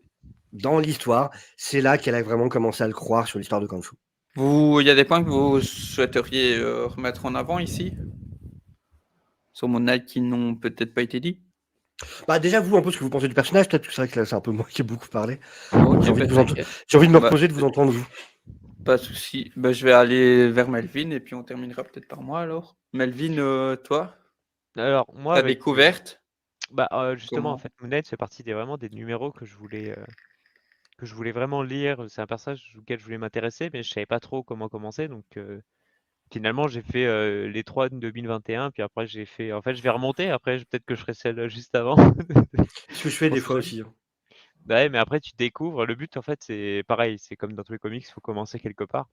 dans l'histoire, c'est là qu'elle a vraiment commencé à le croire sur l'histoire de Khonshu. Il y a des points que vous souhaiteriez remettre en avant ici sur Moon Knight qui n'ont peut-être pas été dit. Bah déjà, vous, un peu ce que vous pensez du personnage, peut-être que c'est vrai que là, c'est un peu moi qui ai beaucoup parlé. Ok, J'ai envie bah, de t'inquiète. j'ai envie de me Bah, reposer, de vous entendre, vous. pas de souci. Bah, je vais aller vers Melvin et puis on terminera peut-être par moi alors. Melvin, toi, Alors, moi, ta avec. découverte, Bah, justement, en comment? fait, Moon Knight fait partie vraiment des numéros que je voulais vraiment lire. C'est un personnage auquel je voulais m'intéresser, mais je savais pas trop comment commencer. Donc, finalement, j'ai fait les 3 de 2021, puis après, j'ai fait. En fait, je vais remonter. Après, peut-être que je ferai celle juste avant. Ce que je fais On des sait fois jamais. aussi. Hein. Bah ouais, mais après, tu découvres. Le but, en fait, c'est pareil. C'est comme dans tous les comics, il faut commencer quelque part.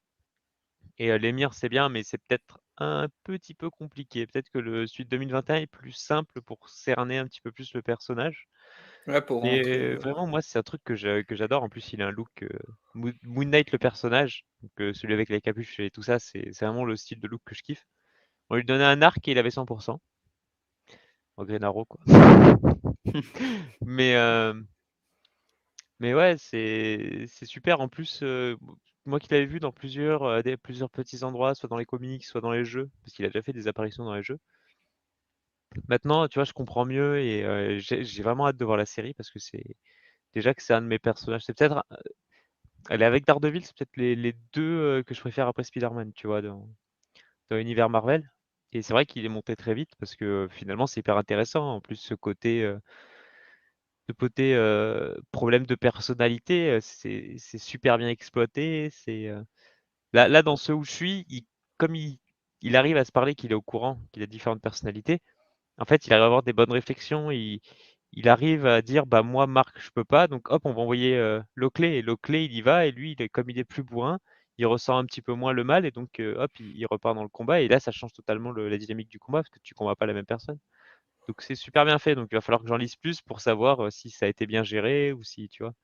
Et l'émir, c'est bien, mais c'est peut-être un petit peu compliqué. Peut-être que le celui de 2021 est plus simple pour cerner un petit peu plus le personnage. Ouais, pour rentrer. Mais vraiment, moi, c'est un truc que j'adore. En plus, il a un look Moon Knight, le personnage, donc, celui avec les capuches et tout ça, c'est vraiment le style de look que je kiffe. On lui donnait un arc et il avait 100%. En Green Arrow, quoi. Mais, mais ouais, c'est super. En plus, moi qui l'avais vu dans plusieurs petits endroits, soit dans les comics, soit dans les jeux, parce qu'il a déjà fait des apparitions dans les jeux. Maintenant, tu vois, je comprends mieux et j'ai vraiment hâte de voir la série parce que c'est déjà que c'est un de mes personnages. C'est peut-être, elle est avec Daredevil, c'est peut-être les deux que je préfère après Spider-Man, tu vois, dans l'univers Marvel. Et c'est vrai qu'il est monté très vite parce que finalement, c'est hyper intéressant. En plus, ce côté problème de personnalité, c'est super bien exploité. Là, dans ce où je suis, comme il arrive à se parler qu'il est au courant, qu'il a différentes personnalités. En fait, il arrive à avoir des bonnes réflexions. Il arrive à dire, bah moi, Marc, je peux pas. Donc hop, on va envoyer Lockley. Et Lockley, il y va. Et lui, comme il est plus bourrin, il ressent un petit peu moins le mal. Et donc hop, il repart dans le combat. Et là, ça change totalement la dynamique du combat parce que tu combats pas la même personne. Donc c'est super bien fait. Donc il va falloir que j'en lise plus pour savoir si ça a été bien géré ou si, tu vois.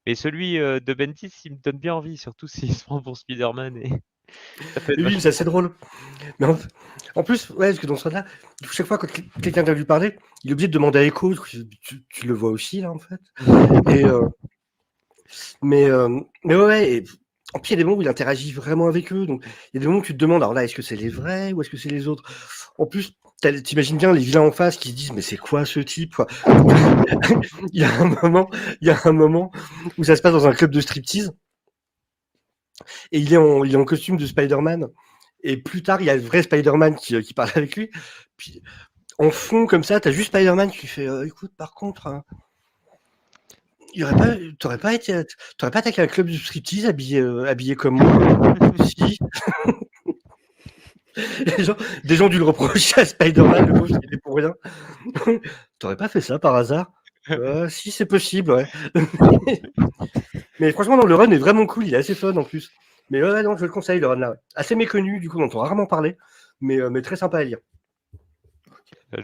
Mais celui de Bendis, il me donne bien envie, surtout s'il se prend pour Spider-Man. Et ça peut être Et oui, c'est vachement assez drôle. drôle. Mais en plus, ouais, parce que dans ce là chaque fois quand quelqu'un vient lui parler, il est obligé de demander à Echo. Tu le vois aussi, là, en fait. Et, mais ouais, et en plus, il y a des moments où il interagit vraiment avec eux. Donc, il y a des moments où tu te demandes, alors là, est-ce que c'est les vrais ou est-ce que c'est les autres? En plus, t'imagines bien les vilains en face qui se disent, mais c'est quoi ce type, quoi? il y a un moment où ça se passe dans un club de striptease et il est en costume de Spider-Man. Et plus tard, il y a le vrai Spider-Man qui parle avec lui. Puis, en fond, comme ça, t'as juste Spider-Man qui fait, écoute, par contre, t'aurais pas attaqué un club de striptease habillé comme moi? Si. Des gens dû le reprocher à Spider-Man, le pauvre, il était pour rien. T'aurais pas fait ça par hasard? Si, c'est possible, ouais. Mais franchement, non, le run est vraiment cool, il est assez fun en plus. Mais ouais, non, je le conseille, le run là. Ouais. Assez méconnu, du coup, on entend rarement parler, mais très sympa à lire.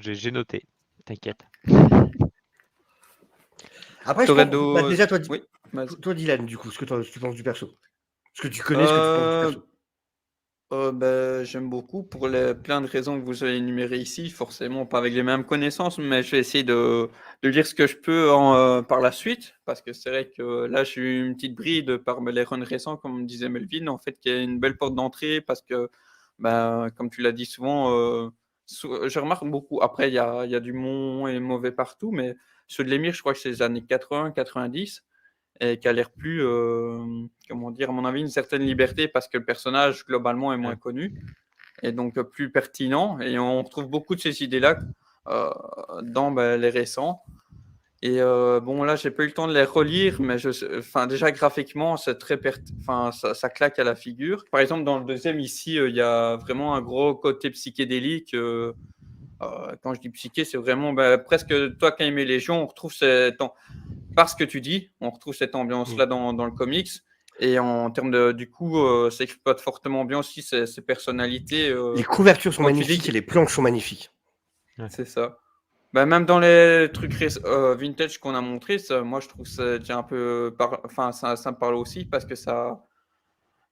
J'ai noté, t'inquiète. Après, je T'aurais pense, bah, déjà, Oui, vas-y. toi, Dylan, du coup, ce que tu penses du perso. Ce que tu connais, ce que tu penses du Euh, perso. J'aime beaucoup pour plein de raisons que vous avez énumérées ici, forcément pas avec les mêmes connaissances, mais je vais essayer de dire ce que je peux par la suite, parce que c'est vrai que là j'ai eu une petite bride par les runs récents, comme disait Melvin, en fait, qui est une belle porte d'entrée, parce que, comme tu l'as dit souvent, je remarque beaucoup, après il y a du bon et mauvais partout, mais ceux de l'émir, je crois que c'est les années 80, 90 et qui a l'air plus, comment dire, à mon avis, une certaine liberté parce que le personnage globalement est moins Ouais. connu et donc plus pertinent. Et on retrouve beaucoup de ces idées-là euh, dans les récents. Et bon, là, j'ai pas eu le temps de les relire, mais enfin, déjà graphiquement, c'est enfin, ça claque à la figure. Par exemple, dans le deuxième, ici, il y a vraiment un gros côté psychédélique. Quand je dis psyché, c'est vraiment presque toi qui as aimé Légion, on retrouve parce que tu dis, on retrouve cette Mm. ambiance-là dans le comics. Et en termes du coup, ça exploite fortement bien aussi ces personnalités. Les couvertures sont Quand tu dis magnifiques que et les planches sont magnifiques. Ouais. c'est ça. Même dans les trucs vintage qu'on a montré, ça, moi je trouve ça déjà un peu. Enfin, ça me parle aussi parce que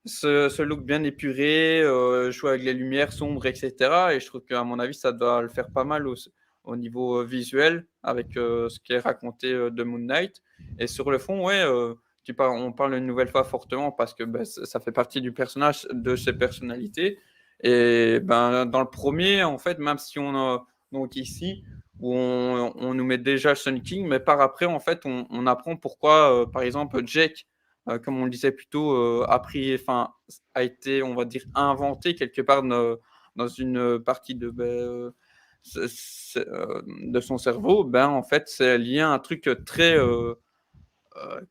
ce look bien épuré, jouer avec les lumières sombres, etc. Et je trouve qu'à mon avis, ça doit le faire pas mal au niveau visuel avec ce qui est raconté de Moon Knight. Et sur le fond, ouais, on parle une nouvelle fois fortement parce que ça fait partie du personnage, de ses personnalités. Et dans le premier, en fait, même si donc ici, où on nous met déjà Sun King, mais par après, en fait, on apprend pourquoi, par exemple, Jake comme on le disait plus tôt, a été, on va dire, inventé quelque part dans une partie de son cerveau, en fait, c'est lié à un truc très,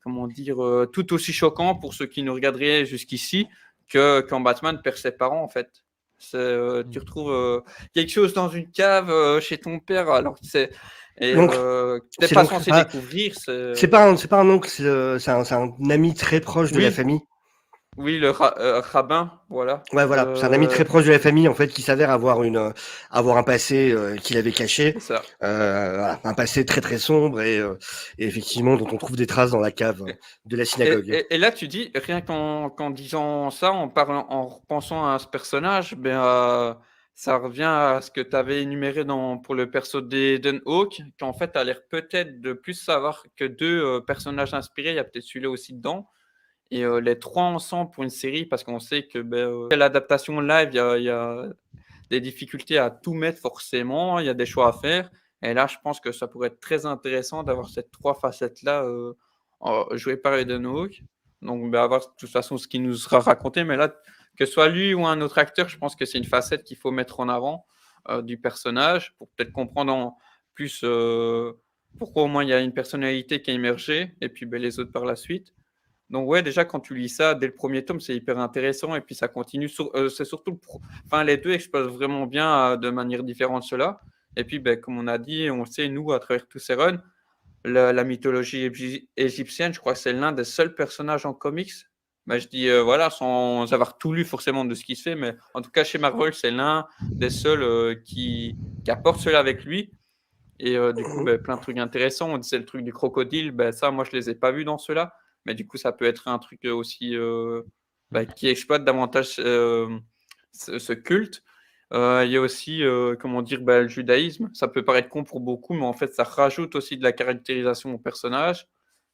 comment dire, tout aussi choquant pour ceux qui nous regarderaient jusqu'ici que quand Batman perd ses parents, en fait. Tu retrouves quelque chose dans une cave chez ton père, alors que Donc, t'es c'est pas donc, censé découvrir. c'est pas un oncle, c'est un ami très proche de la Oui, famille. oui, le rabbin, voilà. Ouais, voilà, c'est un ami très proche de la famille en fait qui s'avère avoir un passé qu'il avait caché, C'est ça. voilà, un passé très très sombre et effectivement dont on trouve des traces dans la cave Et, de la synagogue. et là, tu dis, rien qu'en disant ça, en repensant à ce personnage, ça revient à ce que tu avais énuméré pour le perso d'Eden Hawke, qui en fait a l'air peut-être de plus savoir que deux personnages inspirés. Il y a peut-être celui-là aussi dedans. Et les trois ensemble pour une série, parce qu'on sait que l'adaptation live, il y a des difficultés à tout mettre forcément, il y a des choix à faire. Et là, je pense que ça pourrait être très intéressant d'avoir ces trois facettes-là jouées par Eden Hawke. Donc, avoir de toute façon ce qui nous sera raconté. Mais là, que ce soit lui ou un autre acteur, je pense que c'est une facette qu'il faut mettre en avant du personnage pour peut-être comprendre plus pourquoi au moins il y a une personnalité qui a émergé et puis les autres par la suite. Donc ouais, déjà quand tu lis ça, dès le premier tome, c'est hyper intéressant et puis ça continue. C'est surtout enfin les deux explosent vraiment bien de manière différente cela. Et puis comme on a dit, on le sait nous à travers tous ces runs, la mythologie égyptienne, je crois que c'est l'un des seuls personnages en comics. Je dis voilà sans avoir tout lu forcément de ce qui se fait, mais en tout cas chez Marvel, c'est l'un des seuls qui apporte cela avec lui. Et du coup, plein de trucs intéressants. On disait le truc du crocodile, ça, moi, je les ai pas vus dans ceux-là. Mais du coup, ça peut être un truc aussi qui exploite davantage ce culte. Il y a aussi, comment dire, le judaïsme. Ça peut paraître con pour beaucoup, mais en fait, ça rajoute aussi de la caractérisation au personnage.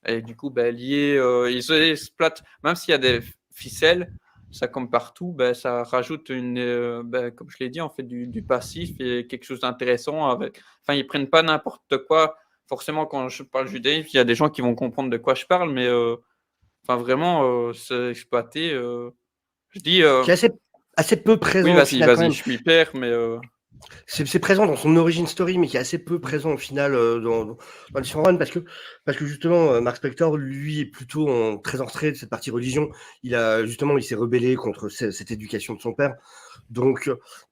Et du coup, lié, ils exploitent, même s'il y a des ficelles, ça comme partout, ça rajoute comme je l'ai dit, en fait, du passif et quelque chose d'intéressant avec. Enfin, ils prennent pas n'importe quoi. Forcément, quand je parle judaïsme, il y a des gens qui vont comprendre de quoi je parle, mais enfin, vraiment, c'est exploité. Je dis, Qui est assez peu oui, présent au vas-y, final quand vas-y, même. je m'y perds, mais C'est présent dans son origin story, mais qui est assez peu présent au final dans les différents runs parce que justement Mark Spector lui est plutôt très entré de cette partie religion. Il s'est rebellé contre cette éducation de son père. Donc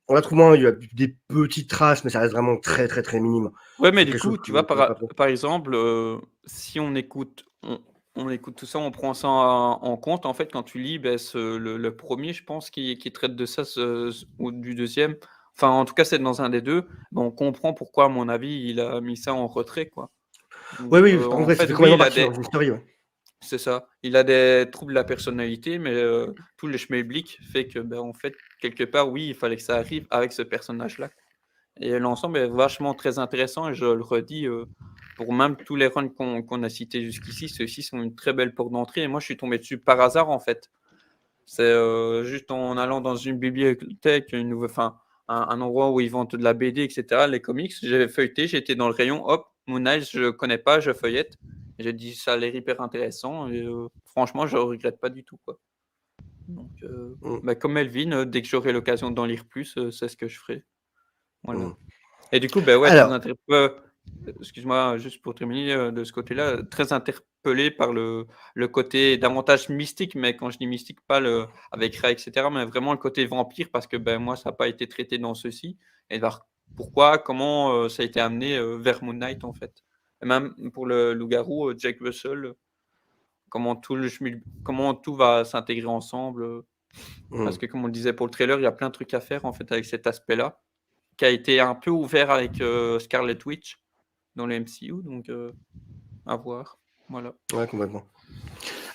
on l'a trouvé, il y a des petites traces, mais ça reste vraiment très très très minime. ouais, mais C'est du quelque chose coup, tu vois, qu'on n'a pas trop. par exemple, si on écoute tout ça, on prend ça en compte. En fait, quand tu lis le premier, je pense, qui traite de ça, ou du deuxième, enfin, en tout cas, c'est dans un des deux, on comprend pourquoi, à mon avis, il a mis ça en retrait, quoi. Oui, oui, par En contre, ouais, ça fait, fait oui, complètement il a partie des dans l'histoire, ouais. c'est ça. Il a des troubles de la personnalité, mais tout le schmilblick fait que, en fait, quelque part, oui, il fallait que ça arrive avec ce personnage-là. Et l'ensemble est vachement très intéressant et je le redis, pour même tous les runs qu'on a cités jusqu'ici, ceux-ci sont une très belle porte d'entrée et moi, je suis tombé dessus par hasard, en fait. C'est, juste en allant dans une bibliothèque, un endroit où ils vendent de la BD et cetera, les comics. J'ai feuilleté, j'étais dans le rayon, hop, Moon Knight, je connais pas, je feuillette. J'ai dit: «Ça a l'air hyper intéressant» et franchement, je regrette pas du tout, quoi. Donc Mmh, comme Melvin, dès que j'aurai l'occasion d'en lire plus, c'est ce que je ferai. Voilà. mmh. Et du coup, ouais, très Alors, excuse-moi, juste pour terminer, de ce côté-là, très interpellé par le côté davantage mystique, mais quand je dis mystique, pas le avec Ray et cetera, mais vraiment le côté vampire parce que, moi, ça a pas été traité dans ceux-ci et voir pourquoi, comment, ça a été amené, vers Moon Knight, en fait. Et même pour le loup-garou, Jack Russell, comment tout va s'intégrer ensemble, parce mmh. que comme on le disait pour le trailer, il y a plein de trucs à faire, en fait, avec cet aspect-là, qui a été un peu ouvert avec, Scarlet Witch dans le MCU, donc à voir. Voilà. Ouais, complètement.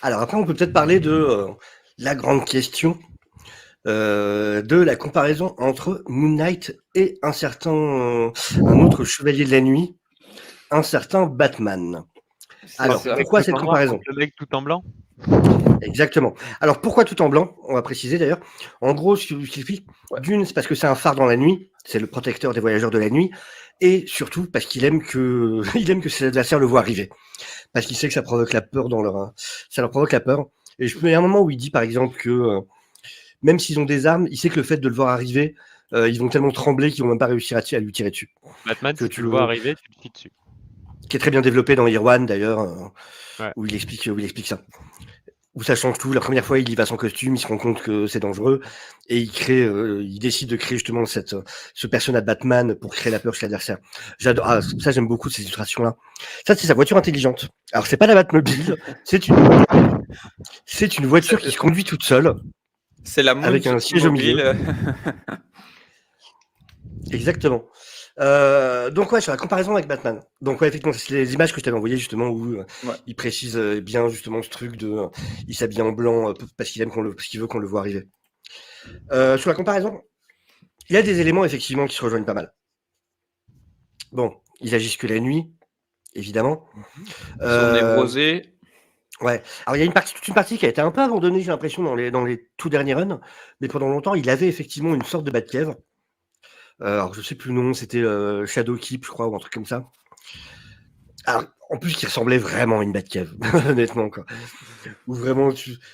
Alors après, on peut peut-être parler de la grande question de la comparaison entre Moon Knight et un autre chevalier de la nuit, un certain Batman. C'est Alors, Le ça. mec pourquoi tout cette en noir comparaison? contre le mec tout en blanc? Exactement. Alors, pourquoi tout en blanc? On va préciser d'ailleurs. En gros, ce qui explique, Ouais. d'une, c'est parce que c'est un phare dans la nuit, c'est le protecteur des voyageurs de la nuit, et surtout parce qu'il aime que, il aime que ses adversaires le voient arriver. Parce qu'il sait que ça provoque la peur ça leur provoque la peur. Et il y a un moment où il dit, par exemple, que même s'ils ont des armes, il sait que le fait de le voir arriver, ils vont tellement trembler qu'ils vont même pas réussir à lui tirer dessus. Batman, Que si tu tu le vois le, arriver, tu te fies dessus. qui est très bien développé dans Year One d'ailleurs, Ouais. où il explique ça. Où ça change tout. La première fois, il y va sans costume, il se rend compte que c'est dangereux et il décide de créer justement ce personnage Batman pour créer la peur chez l'adversaire. J'adore. Ah, ça, j'aime beaucoup ces illustrations-là. Ça, c'est sa voiture intelligente. Alors, c'est pas la Batmobile, c'est une voiture qui C'est se conduit toute seule c'est la avec un siège au milieu. Moonsmobile. Exactement. Donc ouais, sur la comparaison avec Batman. Donc ouais, effectivement, c'est les images que je t'avais envoyées justement où Ouais. il précise bien justement ce truc de, il s'habille en blanc parce qu'il aime parce qu'il veut qu'on le voit arriver. Sur la comparaison, il y a des éléments effectivement qui se rejoignent pas mal. Bon, ils agissent que la nuit, évidemment. Ils sont Euh, névrosés. ouais. Alors il y a toute une partie qui a été un peu abandonnée, j'ai l'impression, dans les tout derniers runs, mais pendant longtemps, il avait effectivement une sorte de Batcave. Alors je sais plus le nom, c'était Shadowkeep, je crois, ou un truc comme ça. Alors, en plus, qui ressemblait vraiment à une Batcave, honnêtement, quoi. Où vraiment,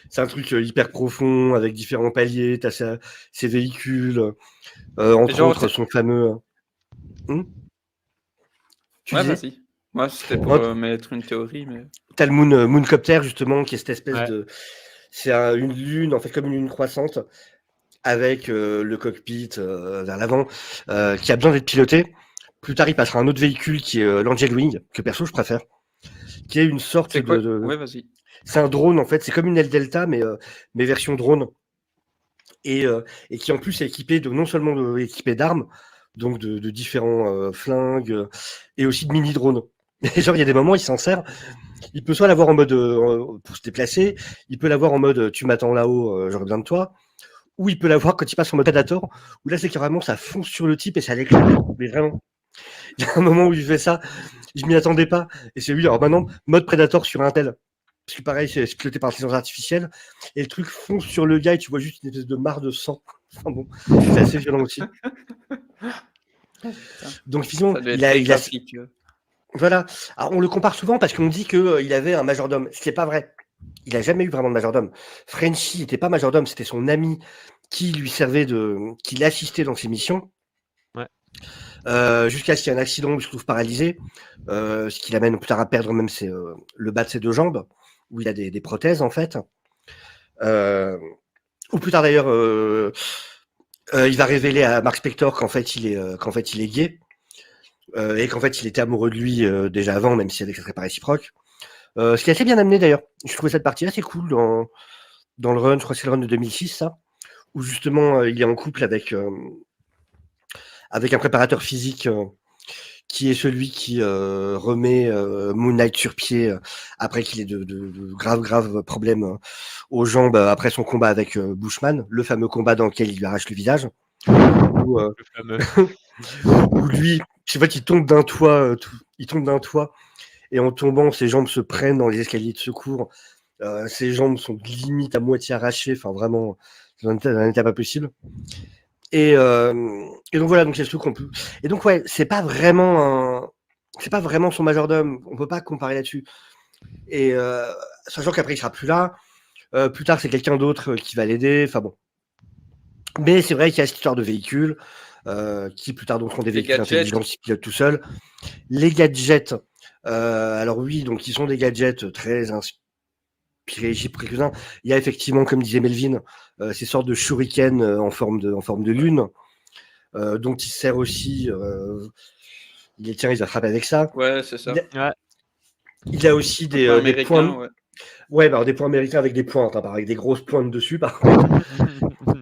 c'est un truc hyper profond, avec différents paliers, t'as ses véhicules, entre Genre, autres son fameux... Hmm tu ouais, disais? vas-y. Moi, c'était pour Non, mettre une théorie, mais t'as le Mooncopter, justement, qui est cette espèce Ouais. de... C'est une lune, en fait, comme une lune croissante, avec le cockpit vers l'avant, qui a besoin d'être piloté. Plus tard, il passera un autre véhicule qui est l'Angel Wing, que perso, je préfère, qui est une sorte c'est quoi? de... Ouais, vas-y. C'est un drone, en fait, c'est comme une aile Delta, mais version drone. Et qui en plus est équipé non seulement équipé d'armes, donc de différents flingues, et aussi de mini drones. Et genre il y a des moments il s'en sert, il peut soit l'avoir en mode pour se déplacer, il peut l'avoir en mode tu m'attends là-haut, j'aurai besoin de toi, ou il peut l'avoir quand il passe en mode Predator, où là c'est carrément ça fonce sur le type et ça l'éclate. Mais vraiment, il y a un moment où il fait ça, je m'y attendais pas, et c'est lui. Alors maintenant mode Predator sur un tel. Parce que pareil, c'est piloté par l'intelligence artificielle, et le truc fonce sur le gars et tu vois juste une espèce de mare de sang. Enfin bon, c'est assez violent aussi. Donc finalement, Ça doit être très graphique. voilà. Alors, on le compare souvent parce qu'on dit qu'il avait un majordome. Ce qui n'est pas vrai. Il n'a jamais eu vraiment de majordome. Frenchy n'était pas majordome, c'était son ami qui lui servait qui l'assistait dans ses missions. Ouais. Jusqu'à ce qu'il y ait un accident où il se trouve paralysé, ce qui l'amène plus tard à perdre même le bas de ses deux jambes, où il a des prothèses en fait. Ou plus tard d'ailleurs, il va révéler à Mark Spector qu'en fait il est gay, et qu'en fait il était amoureux de lui déjà avant, même si ça serait pas réciproque. Ce qui est assez bien amené d'ailleurs. Je trouvais cette partie assez cool dans le run, je crois que c'est le run de 2006 ça, où justement il est en couple avec un préparateur physique qui est celui qui remet Moon Knight sur pied après qu'il ait de graves problèmes aux jambes après son combat avec Bushman, le fameux combat dans lequel il lui arrache le visage. Où, Le fameux. où lui, je sais pas, il tombe d'un toit, et en tombant, ses jambes se prennent dans les escaliers de secours. Ses jambes sont limite à moitié arrachées, enfin vraiment dans un état pas possible. Et donc voilà, donc c'est ce qu'on peut. Et donc ouais, c'est pas vraiment son majordome. On peut pas comparer là-dessus. Et sachant qu'après il sera plus là. Plus tard, c'est quelqu'un d'autre qui va l'aider. Enfin bon. Mais c'est vrai qu'il y a cette histoire de véhicules qui plus tard donc seront des Les véhicules gadgets. intelligents qui se pilotent tout seuls. Les gadgets. Alors oui, donc ils sont des gadgets très inspirés quelques-uns. Il y a effectivement, comme disait Melvin, ces sortes de shurikens en forme de lune. dont il se sert aussi. Il va frapper avec ça. Ouais, c'est ça. Il a aussi des points. Ouais. Ouais, bah, des points américains avec des pointes, hein, avec des grosses pointes dessus, par contre.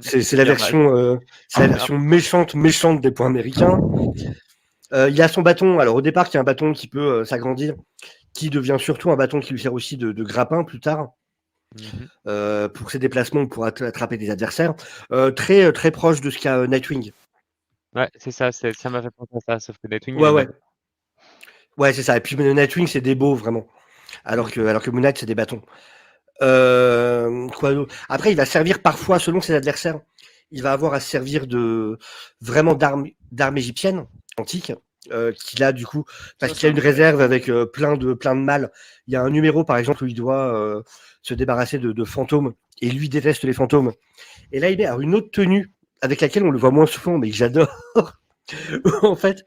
C'est la version, méchante des points américains. Il a son bâton. Alors au départ, il y a un bâton qui peut s'agrandir, qui devient surtout un bâton qui lui sert aussi de grappin plus tard. Pour ses déplacements, pour attraper des adversaires. Très, très proche de ce qu'a Nightwing. Ouais, c'est ça, ça m'a fait penser à ça, sauf que Nightwing. Ouais, c'est ça. Et puis Nightwing, c'est des beaux, vraiment. Alors que Moon Knight, c'est des bâtons. Après, il va servir parfois, selon ses adversaires, il va avoir à se servir vraiment d'armes égyptiennes, antiques, qu'il a du coup, parce qu'il a une réserve avec plein de mâles. Il y a un numéro, par exemple, où il doit se débarrasser de fantômes, et lui déteste les fantômes. Et là, il met une autre tenue, avec laquelle on le voit moins souvent, mais que j'adore. En fait,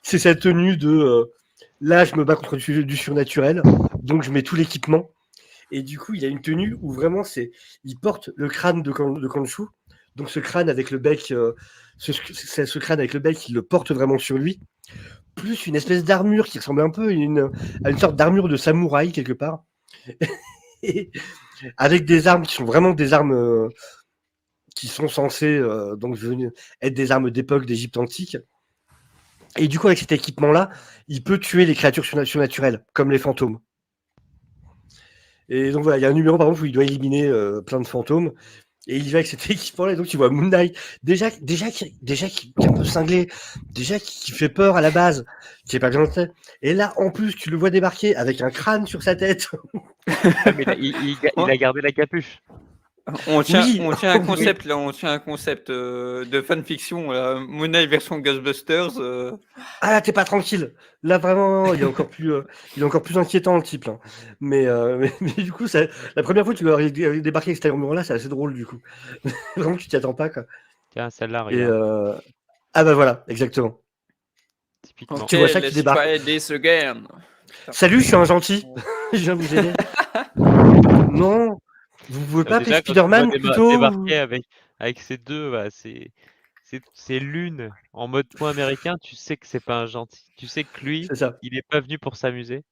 c'est cette tenue de là, je me bats contre du surnaturel, donc je mets tout l'équipement. Et du coup, il a une tenue où vraiment il porte le crâne de Khonshu. Donc ce crâne avec le bec, ce crâne avec le bec, il le porte vraiment sur lui. Plus une espèce d'armure qui ressemble un peu à une sorte d'armure de samouraï quelque part. Et avec des armes qui sont vraiment des armes qui sont censées donc être des armes d'époque d'Égypte antique. Et du coup, avec cet équipement-là, il peut tuer les créatures surnaturelles, comme les fantômes. Et donc voilà, il y a un numéro par exemple où il doit éliminer plein de fantômes. Et il va avec cet équipement-là, et donc tu vois Moon Knight, déjà qui est un peu cinglé, déjà qui fait peur à la base, qui est pas bien fait. Et là, en plus, tu le vois débarquer avec un crâne sur sa tête. Mais il a gardé la capuche. On tient un concept là, on tient un concept de fanfiction là. Moon Knight version Ghostbusters. Ah là, t'es pas tranquille. Là vraiment, il est encore plus inquiétant le type là. Mais du coup, la première fois que tu vas débarquer avec cette armure là, c'est assez drôle du coup. Vraiment, tu t'y attends pas quoi. Tiens, celle-là, regarde. Ah bah voilà, exactement. Typiquement. Tu vois ça qui débarque. Salut, je suis un gentil. Je viens vous aider. Non. Vous pouvez pas appeler Spider-Man plutôt débarquer avec ces deux, bah, c'est l'une en mode point américain, tu sais que c'est pas un gentil. Tu sais que lui, il est pas venu pour s'amuser.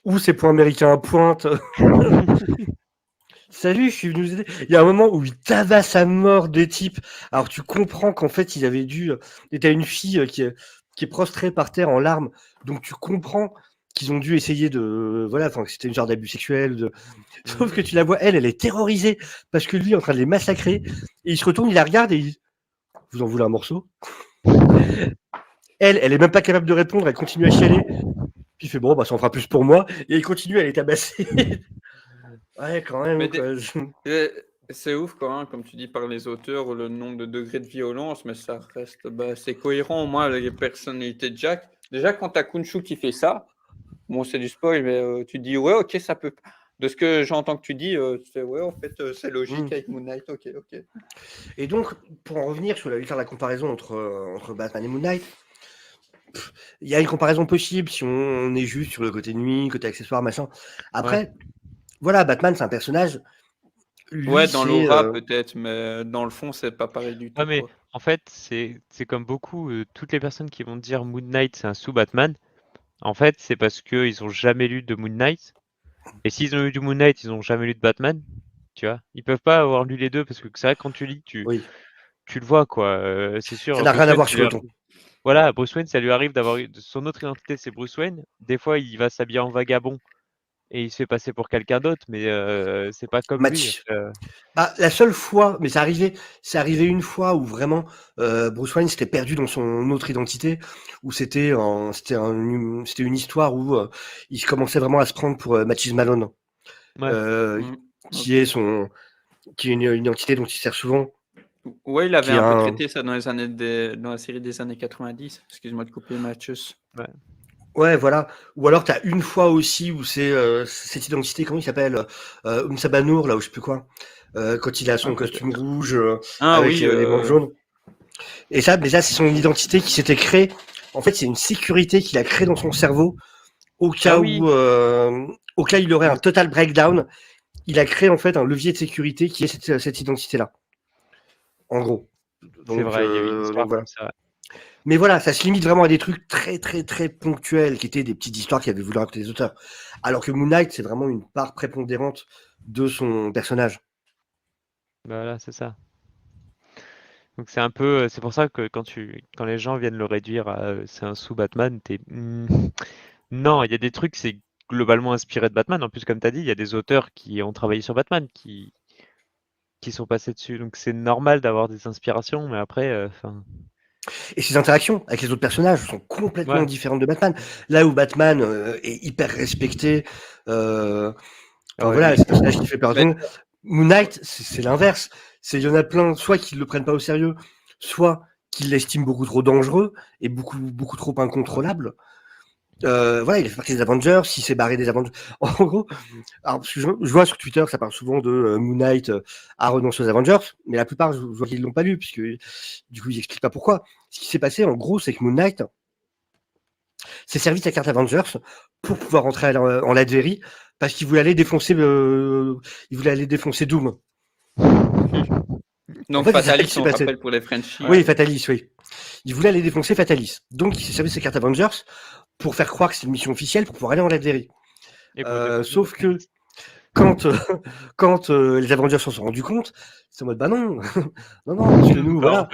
Ou c'est point américain à pointe. Salut, je suis venu vous aider. Il y a un moment où il tabasse à mort des types. Alors tu comprends qu'en fait, il avait dû. Et t'as une fille qui est prostrée par terre en larmes. Donc tu comprends qu'ils ont dû essayer de. Voilà, enfin, que c'était une sorte d'abus sexuel. Sauf que tu la vois, elle est terrorisée parce que lui est en train de les massacrer. Et il se retourne, il la regarde et il dit vous en voulez un morceau? Elle est même pas capable de répondre, elle continue à chialer. Puis il fait bon, bah ça en fera plus pour moi. Et il continue à les tabasser. Ouais, quand même. C'est ouf quand même, comme tu dis par les auteurs, le nombre de degrés de violence, mais ça reste, c'est cohérent au moins avec les personnalités de Jack. Déjà, quand t'as Khonshu qui fait ça, bon, c'est du spoil, mais tu dis ouais, ok, ça peut. De ce que j'entends que tu dis, c'est ouais, en fait, c'est logique avec Moon Knight, ok. Et donc, pour en revenir sur faire la comparaison entre Batman et Moon Knight, il y a une comparaison possible si on est juste sur le côté nuit, côté accessoire, machin. Après, voilà, Batman, c'est un personnage. Lui, ouais, dans l'aura peut-être, mais dans le fond, c'est pas pareil du tout. Ouais, mais en fait, c'est comme beaucoup, toutes les personnes qui vont dire Moon Knight, c'est un sous-Batman. En fait, c'est parce qu'ils ont jamais lu de Moon Knight. Et s'ils ont lu du Moon Knight, ils ont jamais lu de Batman. Tu vois, ils peuvent pas avoir lu les deux parce que c'est vrai que quand tu lis, tu le vois quoi. C'est sûr. Ça n'a rien à voir sur le ton. voilà, Bruce Wayne, ça lui arrive d'avoir son autre identité, c'est Bruce Wayne. Des fois, il va s'habiller en vagabond et il se fait passer pour quelqu'un d'autre, mais c'est pas comme lui. Match. Bah, la seule fois, mais c'est arrivé une fois où vraiment Bruce Wayne s'était perdu dans son autre identité, où c'était une histoire où il commençait vraiment à se prendre pour Matisse Malone, Ouais. qui est une identité dont il sert souvent. Ouais, il avait Qui est un peu un- traité ça dans la série des années 90. Excuse-moi de couper Mathius. Ouais, voilà. Ou alors t'as une fois aussi où c'est cette identité, comment il s'appelle, Banour, là, ou je sais plus quoi, quand il a son costume rouge avec les bandes jaunes. Et ça, déjà, c'est son identité qui s'était créée. En fait, c'est une sécurité qu'il a créée dans son cerveau au cas oui. où, il aurait un total breakdown. Il a créé en fait un levier de sécurité qui est cette identité-là. En gros. C'est vrai, il y a eu une histoire voilà. comme ça. Mais voilà, ça se limite vraiment à des trucs très très très ponctuels qui étaient des petites histoires qu'avaient voulu raconter les auteurs. Alors que Moon Knight, c'est vraiment une part prépondérante de son personnage. Voilà, c'est ça. Donc c'est un peu, c'est pour ça que quand les gens viennent le réduire à c'est un sous-Batman, non, il y a des trucs, c'est globalement inspiré de Batman. En plus, comme tu as dit, il y a des auteurs qui ont travaillé sur Batman, qui sont passés dessus. Donc c'est normal d'avoir des inspirations, mais après, Et ses interactions avec les autres personnages sont complètement Ouais. différentes de Batman. Là où Batman est hyper respecté, voilà, c'est le personnage qui fait peur. Moon Knight, c'est l'inverse. Il y en a plein, soit qui le prennent pas au sérieux, soit qui l'estiment beaucoup trop dangereux et beaucoup trop incontrôlable. Voilà, il fait partie des Avengers, s'il s'est barré des Avengers. En gros, alors, parce que je vois sur Twitter, ça parle souvent de Moon Knight a renoncé aux Avengers, mais la plupart, je vois qu'ils l'ont pas lu, puisque du coup, ils expliquent pas pourquoi. Ce qui s'est passé, en gros, c'est que Moon Knight s'est servi de sa carte Avengers pour pouvoir rentrer en Latverie, parce qu'il voulait aller défoncer Doom. Donc En fait, Fatalis, c'est on ça qui s'est rappelle pour les Frenchies. Oui, Fatalis, oui. Il voulait aller défoncer Fatalis. Donc, il s'est servi de sa carte Avengers pour faire croire que c'est une mission officielle pour pouvoir aller en Latverie. Sauf que quand les Avengers s'en sont rendus compte, c'est en mode bah non, non, parce que nous, voilà,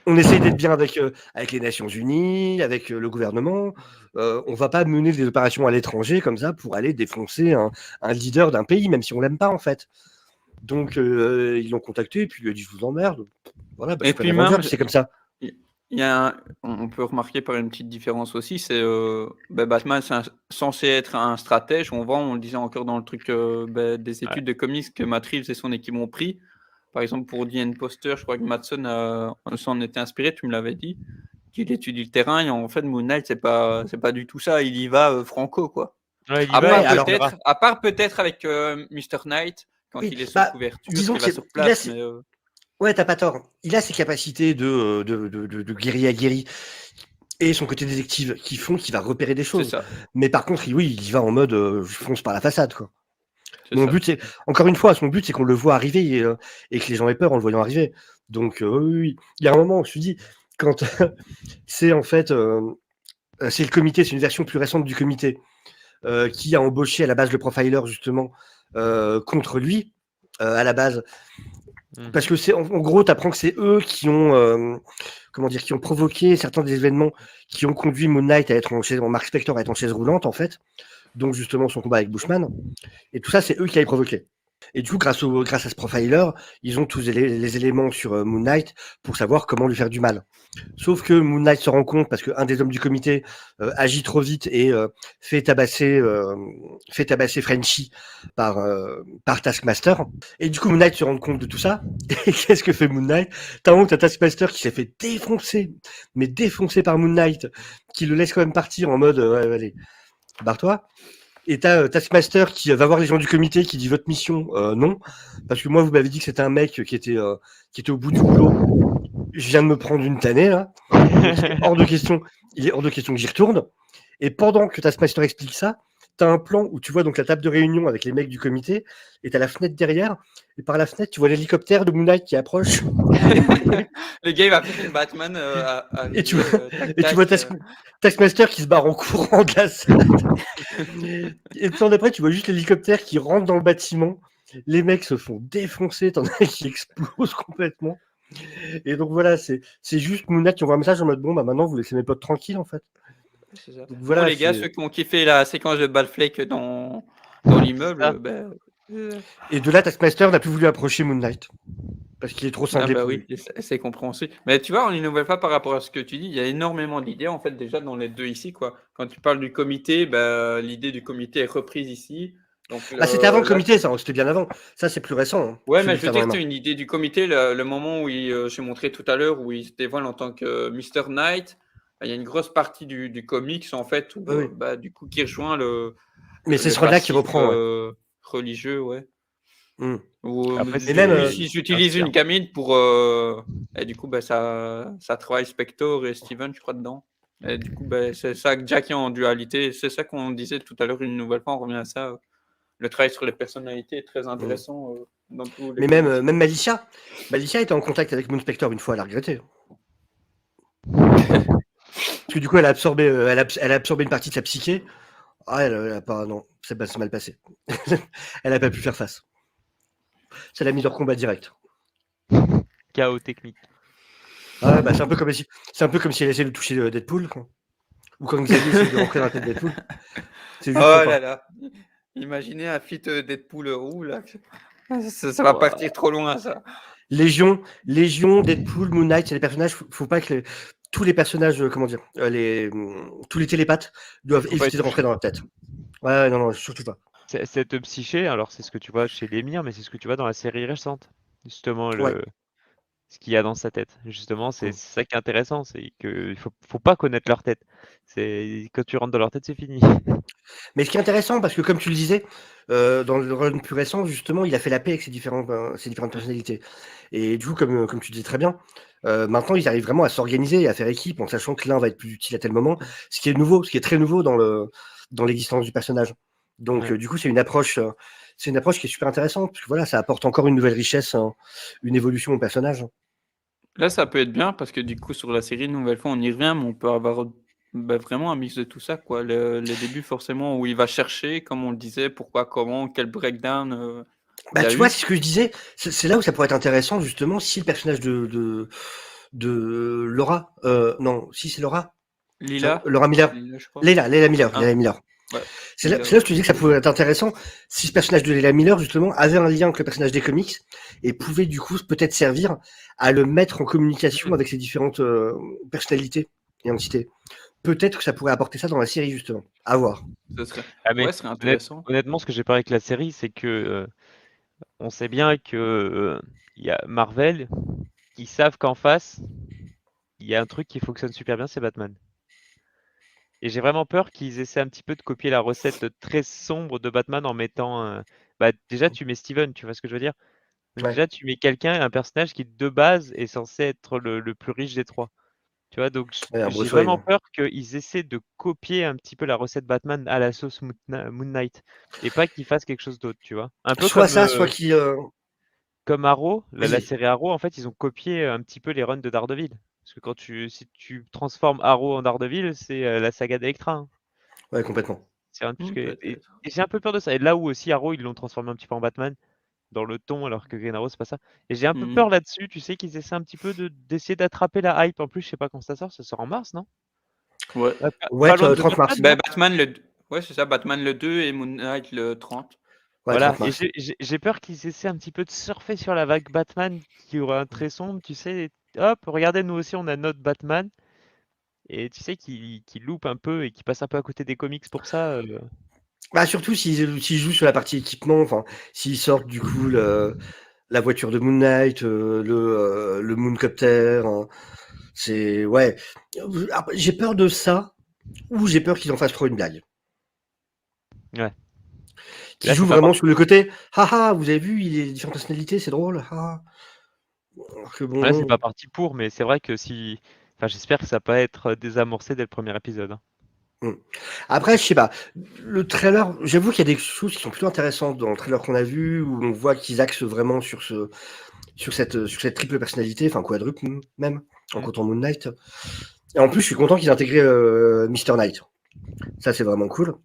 on essaye d'être bien avec les Nations Unies, avec le gouvernement. On va pas mener des opérations à l'étranger comme ça pour aller défoncer un leader d'un pays, même si on l'aime pas en fait. Donc ils l'ont contacté et puis il lui a dit je vous emmerde. Voilà, bah, Et je suis puis pas Avengers, même, c'est comme ça. on peut remarquer par une petite différence aussi, c'est Batman, c'est censé être un stratège. On le disait encore dans le truc des études de comics que Matt Reeves et son équipe ont pris. Par exemple, pour The Imposter, je crois que Mattson s'en était inspiré, tu me l'avais dit, qu'il étudie le terrain. Et en fait, Moon Knight, c'est pas du tout ça. Il y va franco, quoi. Ouais, À part peut-être avec Mr. Knight, quand il est sous couverture, disons qu'il va sur place. Ouais, t'as pas tort. Il a ses capacités de guéri à guéri et son côté détective qui font qu'il va repérer des choses. Mais par contre, oui, il y va en mode je fonce par la façade, quoi. Mon but, c'est, encore une fois, son but, c'est qu'on le voit arriver et que les gens aient peur en le voyant arriver. Donc, oui, il y a un moment où je me suis dit, quand c'est en fait, c'est le comité, c'est une version plus récente du comité qui a embauché à la base le profiler, justement, contre lui, à la base. Parce que c'est, en gros, tu apprends que c'est eux qui ont, qui ont provoqué certains des événements qui ont conduit Moon Knight à être en Mark Spector à être en chaise roulante, en fait. Donc, justement, son combat avec Bushman. Et tout ça, c'est eux qui avaient provoqué. Et du coup, grâce à ce profiler, ils ont tous les éléments sur Moon Knight pour savoir comment lui faire du mal. Sauf que Moon Knight se rend compte, parce qu'un des hommes du comité agit trop vite et fait tabasser Frenchie par Taskmaster. Et du coup, Moon Knight se rend compte de tout ça. Et qu'est-ce que fait Moon Knight? T'as Taskmaster qui s'est fait défoncer par Moon Knight, qui le laisse quand même partir en mode allez, barre-toi. Et t'as Taskmaster qui va voir les gens du comité qui dit votre mission non, parce que moi vous m'avez dit que c'était un mec qui était au bout du boulot. Je viens de me prendre une tannée là. Il est hors de question que j'y retourne. Et pendant que Taskmaster explique ça, t'as un plan où tu vois donc la table de réunion avec les mecs du comité et t'as la fenêtre derrière. Et par la fenêtre, tu vois l'hélicoptère de Moon Knight qui approche. Le gars, il va faire une Batman. Et tu vois Taskmaster qui se barre en courant de la salle. Et puis après, tu vois juste l'hélicoptère qui rentre dans le bâtiment. Les mecs se font défoncer, t'en as qui explosent complètement. Et donc voilà, c'est juste Moon Knight qui envoie un message en mode bon, bah maintenant vous laissez mes potes tranquilles en fait. C'est ça. Donc Bon, voilà, les gars, c'est- ceux qui ont kiffé la séquence de Batfleck dans ça. l'immeuble, ben, Et de là, Taskmaster n'a plus voulu approcher Moon Knight. Parce qu'il est trop ah cinglé bah pour oui, lui. c'est compréhensible. Mais tu vois, on une nouvelle fois par rapport à ce que tu dis, il y a énormément d'idées en fait déjà dans les deux ici quoi. Quand tu parles du comité, bah, l'idée du comité est reprise ici. Donc Ah, c'était avant le là, comité, ça, c'était bien avant. Ça, c'est plus récent. Hein, ouais, celui mais que je veux t'as dans dire les que c'est mains. une idée du comité, le moment où j'ai montré tout à l'heure, où il se dévoile en tant que Mr. Knight. Il y a une grosse partie du comics en fait où Oui, oui. bah, du coup qui rejoint le, Mais c'est le ce rôle-là qui passif reprend, ouais. religieux, ouais. Hmm. Ou Après, Et même, ils utilisent une inspire. gamine pour et du coup bah, ça travaille Spector et Steven je crois dedans. Et du coup bah, c'est ça que Jack est en dualité. C'est ça qu'on disait tout à l'heure une nouvelle fois. On revient à ça. Le travail sur les personnalités est très hmm. intéressant dans tous les Mais même, comics. même Malicia. Malicia était en contact avec Moon Spector une fois, elle a regretté. Parce que du coup, elle a absorbé, elle a absorbé une partie de sa psyché. Ah, elle a pas, non, c'est mal passé. Elle a pas pu faire face. Ça l'a mise hors combat direct. Chaos technique. Ah, bah, c'est un peu comme si elle essayait de toucher Deadpool, quoi. Ou quand Xavier essaie de rentrer dans la tête de Deadpool. C'est Oh juste trop là fort. là. Imaginez un feat Deadpool roux là. Ça va partir trop loin ça. Légion, Deadpool, Moon Knight, c'est des personnages. Faut pas que tous les personnages, comment dire, tous les télépathes doivent Faut pas éviter être de rentrer touché. dans leur tête. Ouais, non, non, surtout pas. Cette psyché, alors c'est ce que tu vois chez l'émir, mais c'est ce que tu vois dans la série récente. Justement, Ouais. ce qu'il y a dans sa tête. Justement, c'est Mm. ça qui est intéressant, c'est qu'il faut pas connaître leur tête. C'est quand tu rentres dans leur tête, c'est fini. Mais ce qui est intéressant, parce que comme tu le disais, dans le run plus récent, justement, il a fait la paix avec ses différentes personnalités. Et du coup, comme tu disais très bien, maintenant, ils arrivent vraiment à s'organiser et à faire équipe en sachant que l'un va être plus utile à tel moment, ce qui est nouveau, ce qui est très nouveau dans l'existence du personnage. Donc, Ouais. du coup, c'est une approche qui est super intéressante, parce que voilà, ça apporte encore une nouvelle richesse, hein, une évolution au personnage. Là, ça peut être bien parce que du coup, sur la série, une nouvelle fois, on y revient, mais on peut avoir bah, vraiment un mix de tout ça, quoi. Les débuts, forcément, où il va chercher, comme on le disait, pourquoi, comment, quel breakdown il Bah, y a tu vois, eu. c'est ce que je disais, c'est là où ça pourrait être intéressant, justement, si le personnage de Laura, non, si c'est Laura, Lila, Laura Miller, Lila, je crois. Leila Miller, Ah, Leila Miller. ouais, C'est là, Lila, c'est là ouais. où je te dis que ça pouvait être intéressant si ce personnage de Leila Miller, justement, avait un lien avec le personnage des comics et pouvait, du coup, peut-être servir à le mettre en communication Mhm. avec ses différentes personnalités et entités. Peut-être que ça pourrait apporter ça dans la série, justement. À voir. Ce serait... Ah, mais Ouais, ce serait intéressant. honnêtement, ce que j'ai parlé avec la série, c'est que on sait bien que il y a Marvel, ils savent qu'en face, il y a un truc qui fonctionne super bien, c'est Batman. Et j'ai vraiment peur qu'ils essaient un petit peu de copier la recette très sombre de Batman en mettant. Bah, déjà, tu mets Steven, tu vois ce que je veux dire? Donc, Ouais, déjà, tu mets quelqu'un, un personnage qui de base est censé être le plus riche des trois. Tu vois, donc ouais, un j'ai Bruce vraiment Wayne. peur qu'ils essaient de copier un petit peu la recette Batman à la sauce Moon Knight et pas qu'ils fassent quelque chose d'autre, tu vois. Un peu Soit ça, soit qui. comme Arrow, la Vas-y. série Arrow, en fait, ils ont copié un petit peu les runs de Daredevil. Parce que si tu transformes Arrow en Daredevil, c'est la saga d'Electra, hein. Ouais, complètement. C'est rien de plus Peut-être. et j'ai un peu peur de ça. Et là où aussi Arrow, ils l'ont transformé un petit peu en Batman, dans le ton, alors que Green Arrow, c'est pas ça. Et j'ai un peu Mhm. peur là-dessus, tu sais, qu'ils essaient un petit peu d'essayer d'attraper la hype. En plus, je sais pas quand ça sort en mars, non? Ouais. Ouais, Pas loin de 30 Batman, mars. Ben, non? Batman, ouais, c'est ça, Batman le 2 et Moon Knight le 30. Ouais, Voilà, 30 et mars. j'ai peur qu'ils essaient un petit peu de surfer sur la vague Batman qui aura un trait sombre, tu sais. Hop, regardez, nous aussi, on a notre Batman. Et tu sais, qui loupe un peu et qui passe un peu à côté des comics pour ça. Bah, surtout s'ils jouent sur la partie équipement, enfin, s'ils sortent du coup la voiture de Moon Knight, le Mooncopter, hein, c'est ouais. J'ai peur de ça, ou j'ai peur qu'ils en fassent trop une blague. Ouais. Qu'ils Là, jouent c'est pas vraiment parti. sur le côté, haha, vous avez vu, il est différentes personnalités, c'est drôle, haha. Alors que Là, c'est bon. pas parti pour, mais c'est vrai que si. Enfin, j'espère que ça va pas être désamorcé dès le premier épisode, hein. Hmm. Après, je sais pas. Le trailer, j'avoue qu'il y a des choses qui sont plutôt intéressantes dans le trailer qu'on a vu, où on voit qu'ils axent vraiment sur cette triple personnalité, enfin quadruple même, en Mm. comptant Moon Knight. Et en plus, je suis content qu'ils aient intégré Mr. Knight. Ça, c'est vraiment cool,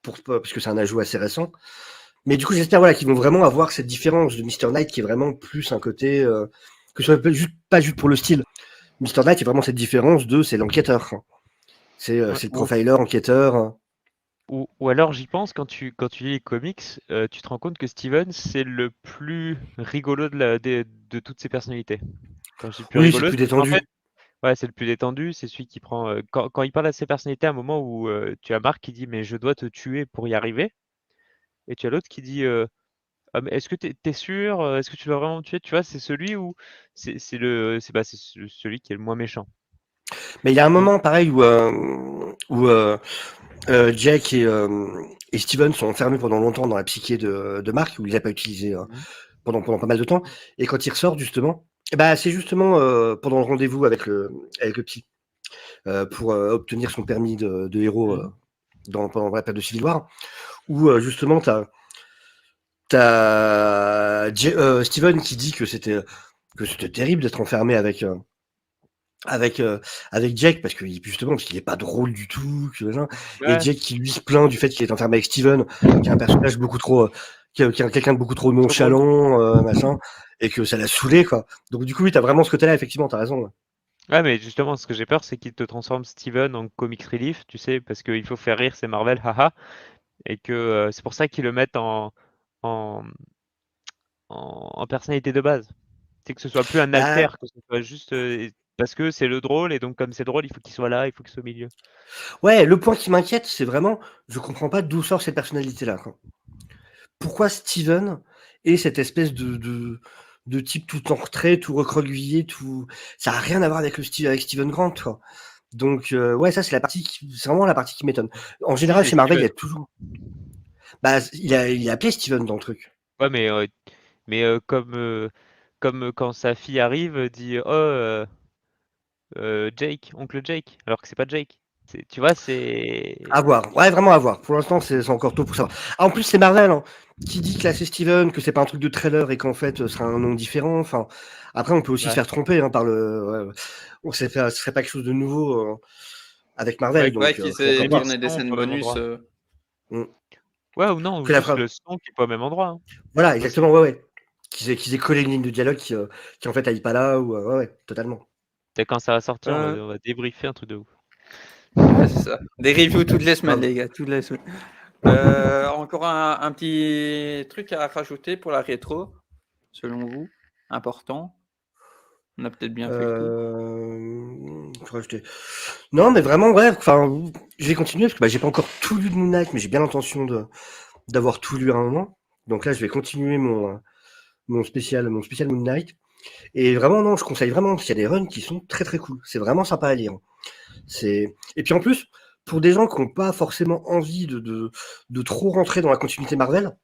parce que c'est un ajout assez récent. Mais du coup, j'espère voilà, qu'ils vont vraiment avoir cette différence de Mr. Knight qui est vraiment plus un côté, que ce soit pas juste pour le style. Mr. Knight, il y a vraiment cette différence c'est l'enquêteur. C'est le profiler, enquêteur. Ou alors j'y pense quand tu lis les comics, tu te rends compte que Steven c'est le plus rigolo de toutes ses personnalités. Quand je dis plus Oui, c'est rigolo, plus c'est qu'en détendu. fait, ouais, c'est le plus détendu, c'est celui qui prend quand il parle à ses personnalités à un moment où tu as Mark qui dit mais je dois te tuer pour y arriver, et tu as l'autre qui dit ah, mais est-ce que t'es sûr, est-ce que tu dois vraiment me tuer? Tu vois, c'est celui où c'est celui qui est le moins méchant. Mais il y a un Donc, moment pareil où Jack et Steven sont enfermés pendant longtemps dans la psyché de Mark, où il les a pas utilisé pendant pas mal de temps. Et quand il ressort justement, c'est justement pendant le rendez-vous avec le petit pour obtenir son permis de héros pendant la période de Civil War, où justement t'as Steven qui dit que c'était terrible d'être enfermé avec Jack parce qu'il est pas drôle du tout, et ouais, Jack qui lui se plaint du fait qu'il est enfermé avec Steven, qui est un personnage beaucoup trop qui est quelqu'un de beaucoup trop trop drôle. nonchalant, machin, et que ça l'a saoulé, quoi. Donc du coup oui, t'as vraiment ce côté-là, effectivement, t'as raison. Ouais, mais justement, ce que j'ai peur, c'est qu'il te transforme Steven en comic relief, tu sais, parce qu'il faut faire rire, c'est Marvel, haha, et que c'est pour ça qu'ils le mettent en, en personnalité de base. C'est que ce soit plus un alter, Bah que ce soit juste parce que c'est le drôle, et donc comme c'est drôle, il faut qu'il soit là, il faut qu'il soit au milieu. ouais, le point qui m'inquiète, c'est vraiment, je comprends pas d'où sort cette personnalité-là, quoi. Pourquoi Steven est cette espèce de type tout en retrait, tout recroquevillé, ça a rien à voir avec avec Steven Grant, quoi. Donc ouais, ça c'est vraiment la partie qui m'étonne. En Si, général, c'est chez Marvel, il y Steven. a toujours il est appelé Steven dans le truc. Ouais, mais comme quand sa fille arrive, dit oh Jake, oncle Jake, alors que c'est pas Jake. Tu vois, À voir. Ouais, vraiment à voir. Pour l'instant, c'est encore tôt pour savoir. Ah, en plus, c'est Marvel, hein, qui dit que là c'est Steven, que c'est pas un truc de trailer et qu'en fait, ce sera un nom différent. Enfin, après, on peut aussi se ouais. faire tromper par le. Ouais, ce serait pas quelque chose de nouveau avec Marvel, Ouais, Ouais, donc qui faut encore s'est voir. tourné des son scènes pas au même bonus. endroit. Mm. Ouais, ou non, ou Que la juste phrase. le son qui est pas au même endroit, hein. Voilà, C'est exactement, possible. ouais, ouais. Qu'ils aient collé une ligne de dialogue qui en fait aille pas là, ou ouais, ouais, totalement. Et quand ça va sortir, Euh, on va débriefer un truc de ouf. ouais, c'est ça. Des reviews toutes les semaines, Grave. les gars, toutes les semaines. Encore un petit truc à rajouter pour la rétro, selon vous, important. On a peut-être bien fait le tour. Faut rajouter. Non, mais vraiment, ouais, enfin, je vais continuer parce que j'ai pas encore tout lu de Moon Knight, mais j'ai bien l'intention d'avoir tout lu à un moment. Donc là, je vais continuer mon spécial Moon Knight. Et vraiment, non, je conseille vraiment, parce qu'il y a des runs qui sont très très cool. C'est vraiment sympa à lire. Et puis en plus, pour des gens qui n'ont pas forcément envie de trop rentrer dans la continuité Marvel,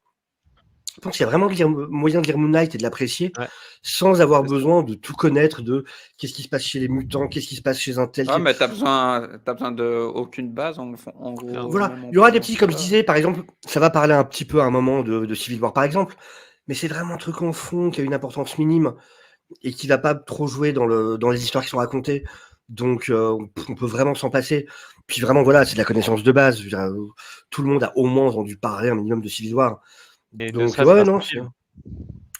je pense qu'il y a vraiment moyen de lire Moon Knight et de l'apprécier Ouais. sans avoir C'est ça. besoin de tout connaître de qu'est-ce qui se passe chez les mutants, qu'est-ce qui se passe chez un tel. Ouais, mais t'as besoin de aucune base, en gros, Non. Voilà, même en il y aura des prenant petits, tout comme je ça. disais, par exemple, ça va parler un petit peu à un moment de Civil War, par exemple, mais c'est vraiment un truc en fond qui a une importance minime et qui va pas trop jouer dans les histoires qui sont racontées. Donc, on peut vraiment s'en passer. Puis vraiment, voilà, c'est de la connaissance de base. Je veux dire, tout le monde a au moins entendu parler un minimum de Civil War. Et ne Donc, serait-ce ouais, grâce non, au film.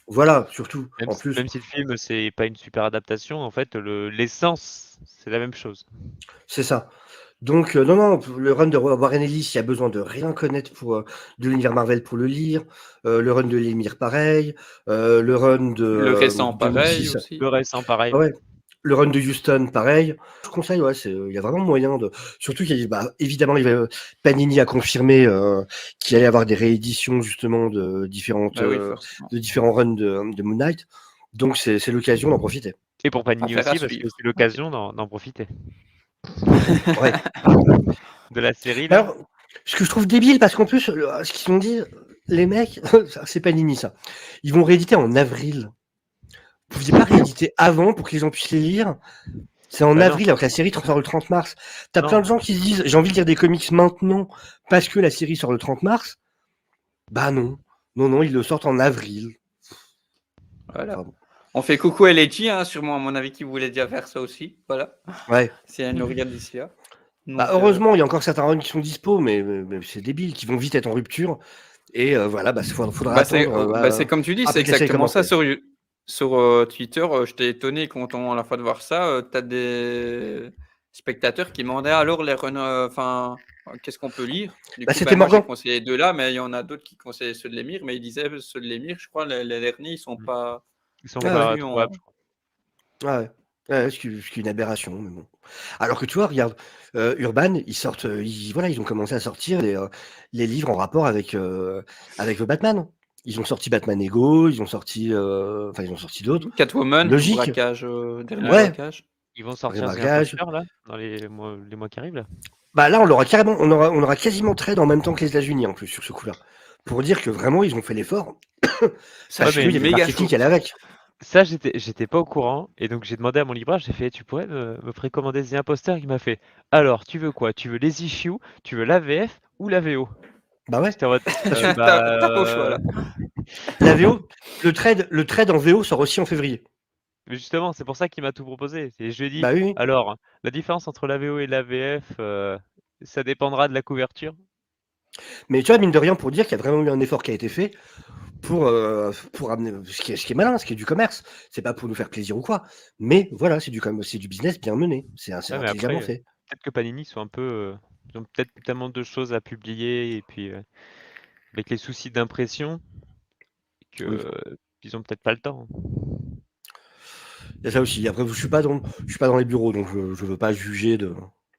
voilà, surtout, Même en si, plus. même si le film c'est pas une super adaptation, en fait, l'essence c'est la même chose. C'est ça. Donc, non, non, le run de Warren Ellis, il y a besoin de rien connaître de l'univers Marvel pour le lire. Le run de Lemire, pareil. Le run Le récent, de pareil Moxie, aussi. Le récent, pareil. ah ouais. Le run de Houston, pareil. Je conseille, ouais, il y a vraiment moyen de. Surtout évidemment, Panini a confirmé qu'il allait y avoir des rééditions justement Bah oui, forcément. de différents runs de Moon Knight. Donc c'est l'occasion d'en profiter. Et pour Panini Affaire à aussi, parce que suivre. c'est l'occasion d'en profiter. Ouais. De la série, là. Alors, ce que je trouve débile, parce qu'en plus, ce qu'ils ont dit, les mecs, c'est Panini ça. Ils vont rééditer en avril. Vous pouviez pas rééditer avant pour que les gens puissent les lire? C'est en Bah non, avril, alors que la série sort le 30 mars. T'as plein de non. gens qui se disent, j'ai envie de lire des comics maintenant parce que la série sort le 30 mars. Bah non. Non, non, ils le sortent en avril. Voilà. Enfin, bon. On fait coucou à LG, hein, sûrement à mon avis qui voulait déjà faire ça aussi. Voilà. Ouais. Si elle nous regarde d'ici là. Bah, Donc, heureusement, il y a encore certains runs qui sont dispo, mais c'est débile, qui vont vite être en rupture. Et voilà, faudra attendre c'est comme tu dis, c'est après que la série exactement commence. ça sur Twitter, j'étais étonné, content à la fois de voir ça. Tu as des spectateurs qui demandaient alors qu'est-ce qu'on peut lire? Du Bah, coup, c'était moi j'ai Morgan. conseillé 2 là, mais il y en a d'autres qui conseillaient ceux de l'émir, mais ils disaient ceux de l'émir, je crois les derniers, ils sont pas Ils sont Ah ouais. pas inclus trouvables, en je crois. Ah ouais. Ouais, ce qui est une aberration, mais bon. Alors que tu vois, regarde, Urban, ils sortent, voilà, ils ont commencé à sortir les livres en rapport avec The Batman. Ils ont sorti Batman Ego, ils ont sorti d'autres. Catwoman, Logique. braquage, dernier Ouais, braquage. Ils vont sortir The braquage. Imposter là, dans les mois qui arrivent là. Bah là, on aura quasiment trade en même temps que les États-Unis en plus sur ce coup-là. Pour dire que vraiment, ils ont fait l'effort. Sachant mais qu'il y a des méga parties chaud. techniques à aller avec. Ça, j'étais pas au courant, et donc j'ai demandé à mon libraire, j'ai fait, tu pourrais me précommander The Imposter? Il m'a fait, alors, tu veux quoi? Tu veux les issues, tu veux la VF ou la VO? Bah ouais. J'étais en mode, T'as pas le choix là. La VO, le trade en VO sort aussi en février. mais justement, c'est pour ça qu'il m'a tout proposé. Et je lui ai dit, Bah oui. alors, la différence entre la VO et la VF, ça dépendra de la couverture. Mais tu vois, mine de rien, pour dire qu'il y a vraiment eu un effort qui a été fait pour amener ce qui est malin, ce qui est du commerce. C'est pas pour nous faire plaisir ou quoi. Mais voilà, c'est du business bien mené. C'est Ouais, mais intelligemment après, fait. peut-être que Panini sont un peu, ils ont peut-être tellement de choses à publier, et puis avec les soucis d'impression, que Oui. ils ont peut-être pas le temps. Il y a ça aussi. Après, je suis pas dans les bureaux, donc je veux pas juger de.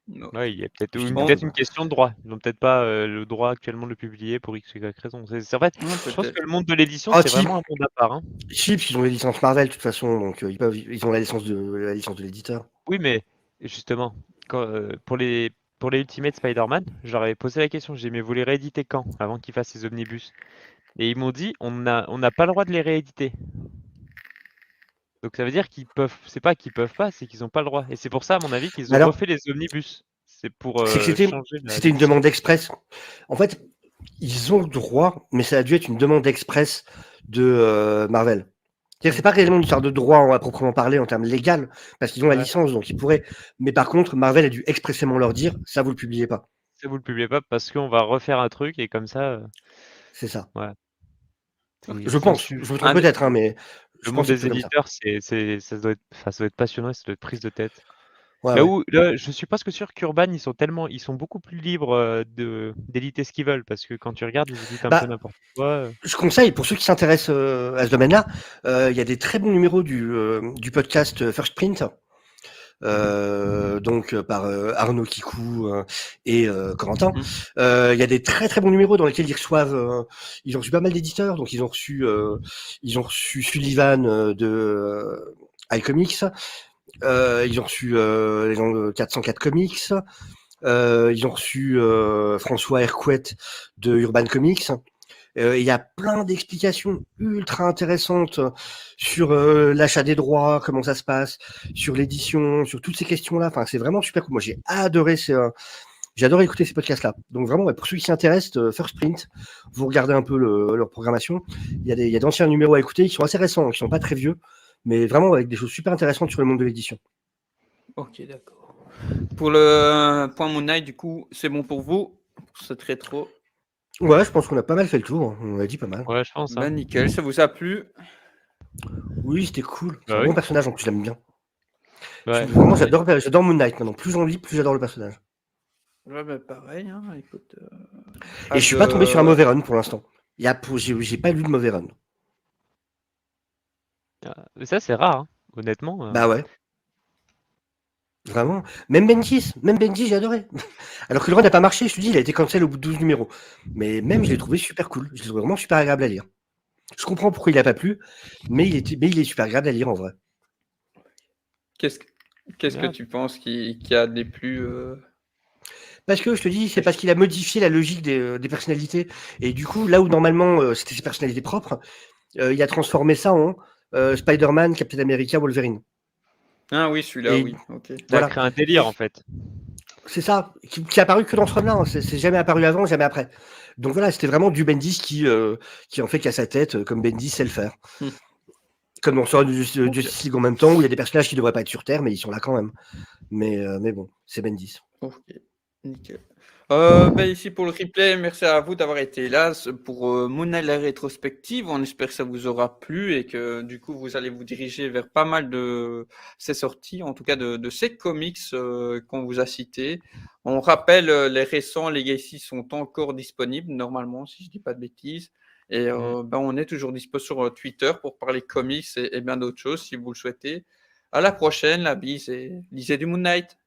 Non. Ouais, il y a peut-être Je dis une, bon, peut-être une question de droit. Ils n'ont peut-être pas le droit actuellement de le publier pour X ou Y raison. En fait, Ouais, je pense que peut-être. le monde de l'édition, Ah, c'est si. vraiment un monde à part, hein. Chips, ils ont les licences Marvel de toute façon, donc ils ont la licence de l'éditeur. Oui, mais justement, pour les Ultimate Spider-Man, j'aurais posé la question, j'ai dit, mais vous les rééditez quand? Avant qu'ils fassent ces omnibus. Et ils m'ont dit, on n'a pas le droit de les rééditer. Donc ça veut dire qu'ils peuvent, c'est pas qu'ils peuvent pas, c'est qu'ils n'ont pas le droit. Et c'est pour ça, à mon avis, qu'ils ont Alors, refait les omnibus. C'est pour c'est que changer c'était une l'édition. demande express. En fait, ils ont le droit, mais ça a dû être une demande express de Marvel. C'est-à-dire que c'est pas réellement une histoire de droit à proprement parler en termes légal, parce qu'ils ont la Ouais. licence, donc ils pourraient. Mais par contre, Marvel a dû expressément leur dire, ça vous le publiez pas. Ça, vous le publiez pas parce qu'on va refaire un truc et comme ça, C'est ça. ouais. Et Je pense, je me trompe Un des- peut-être, hein, mais le je monde pense que c'est des plutôt comme ça. éditeurs, ça doit être, enfin, ça doit être passionnant, et ça doit être prise de tête. Ouais, ouais. Là, je suis presque sûr qu'Urban, ils sont beaucoup plus libres d'éditer ce qu'ils veulent, parce que quand tu regardes, ils éditent un peu Bah, n'importe quoi. je conseille, pour ceux qui s'intéressent à ce domaine-là, il y a des très bons numéros du podcast First Print, donc par Arnaud Kikou et Corentin. Il y a des très très bons numéros dans lesquels ils ont reçu pas mal d'éditeurs, donc ils ont reçu Sullivan de iComics, ils ont reçu les gens de 404 Comics, ils ont reçu François Hercouet de Urban Comics. Il y a plein d'explications ultra intéressantes sur l'achat des droits, comment ça se passe, sur l'édition, sur toutes ces questions-là. Enfin, c'est vraiment super cool. Moi, j'ai adoré écouter ces podcasts-là. Donc vraiment, ouais, pour ceux qui s'intéressent, First Print, vous regardez un peu leur programmation. Il y a d'anciens numéros à écouter qui sont assez récents, qui sont pas très vieux, mais vraiment avec des choses super intéressantes sur le monde de l'édition. Ok, d'accord. Pour le point Moon Knight, du coup, c'est bon pour vous? Pour cette rétro? Ouais, je pense qu'on a pas mal fait le tour. Hein. On a dit pas mal. Ouais, je pense. Ben nickel, ça vous a plu? Oui, c'était cool. C'est Bah un oui. bon personnage, en plus, je l'aime bien. Ouais. Vraiment, j'adore Moon Knight maintenant. Plus j'en lis, plus j'adore le personnage. Ouais, ben pareil, hein, écoute. Et je suis pas tombé sur un mauvais run pour l'instant. J'ai pas lu de mauvais run. Mais ça, c'est rare, hein, honnêtement. Bah ouais. Vraiment. Même Bendis, j'ai adoré. Alors que le run n'a pas marché, je te dis, il a été cancel au bout de 12 numéros. Mais même, je l'ai trouvé super cool. Je l'ai trouvé vraiment super agréable à lire. Je comprends pourquoi il a pas plu, mais il est super agréable à lire en vrai. Qu'est-ce que tu penses qui a des plus. Parce que je te dis, c'est parce qu'il a modifié la logique des personnalités. Et du coup, là où normalement c'était ses personnalités propres, il a transformé ça en Spider-Man, Captain America, Wolverine. Ah oui, celui-là, Et oui. Ok. Ça a voilà. créé un délire, en fait. C'est ça, qui est apparu que dans ce run-là. Hein. C'est jamais apparu avant, jamais après. Donc voilà, c'était vraiment du Bendis qui en fait qu'à sa tête, comme Bendis sait le faire. Comme on sort du Justice League en même temps, où il y a des personnages qui devraient pas être sur Terre, mais ils sont là quand même. Mais bon, c'est Bendis. Ok. Nickel. Ici pour le replay, merci à vous d'avoir été là pour Moon Knight la rétrospective. On espère que ça vous aura plu et que du coup vous allez vous diriger vers pas mal de ces sorties, en tout cas de ces comics qu'on vous a cités. On rappelle, les récents Legacy sont encore disponibles normalement, si je dis pas de bêtises. Et on est toujours dispo sur Twitter pour parler comics et bien d'autres choses si vous le souhaitez. À la prochaine, la bise et lisez du Moon Knight.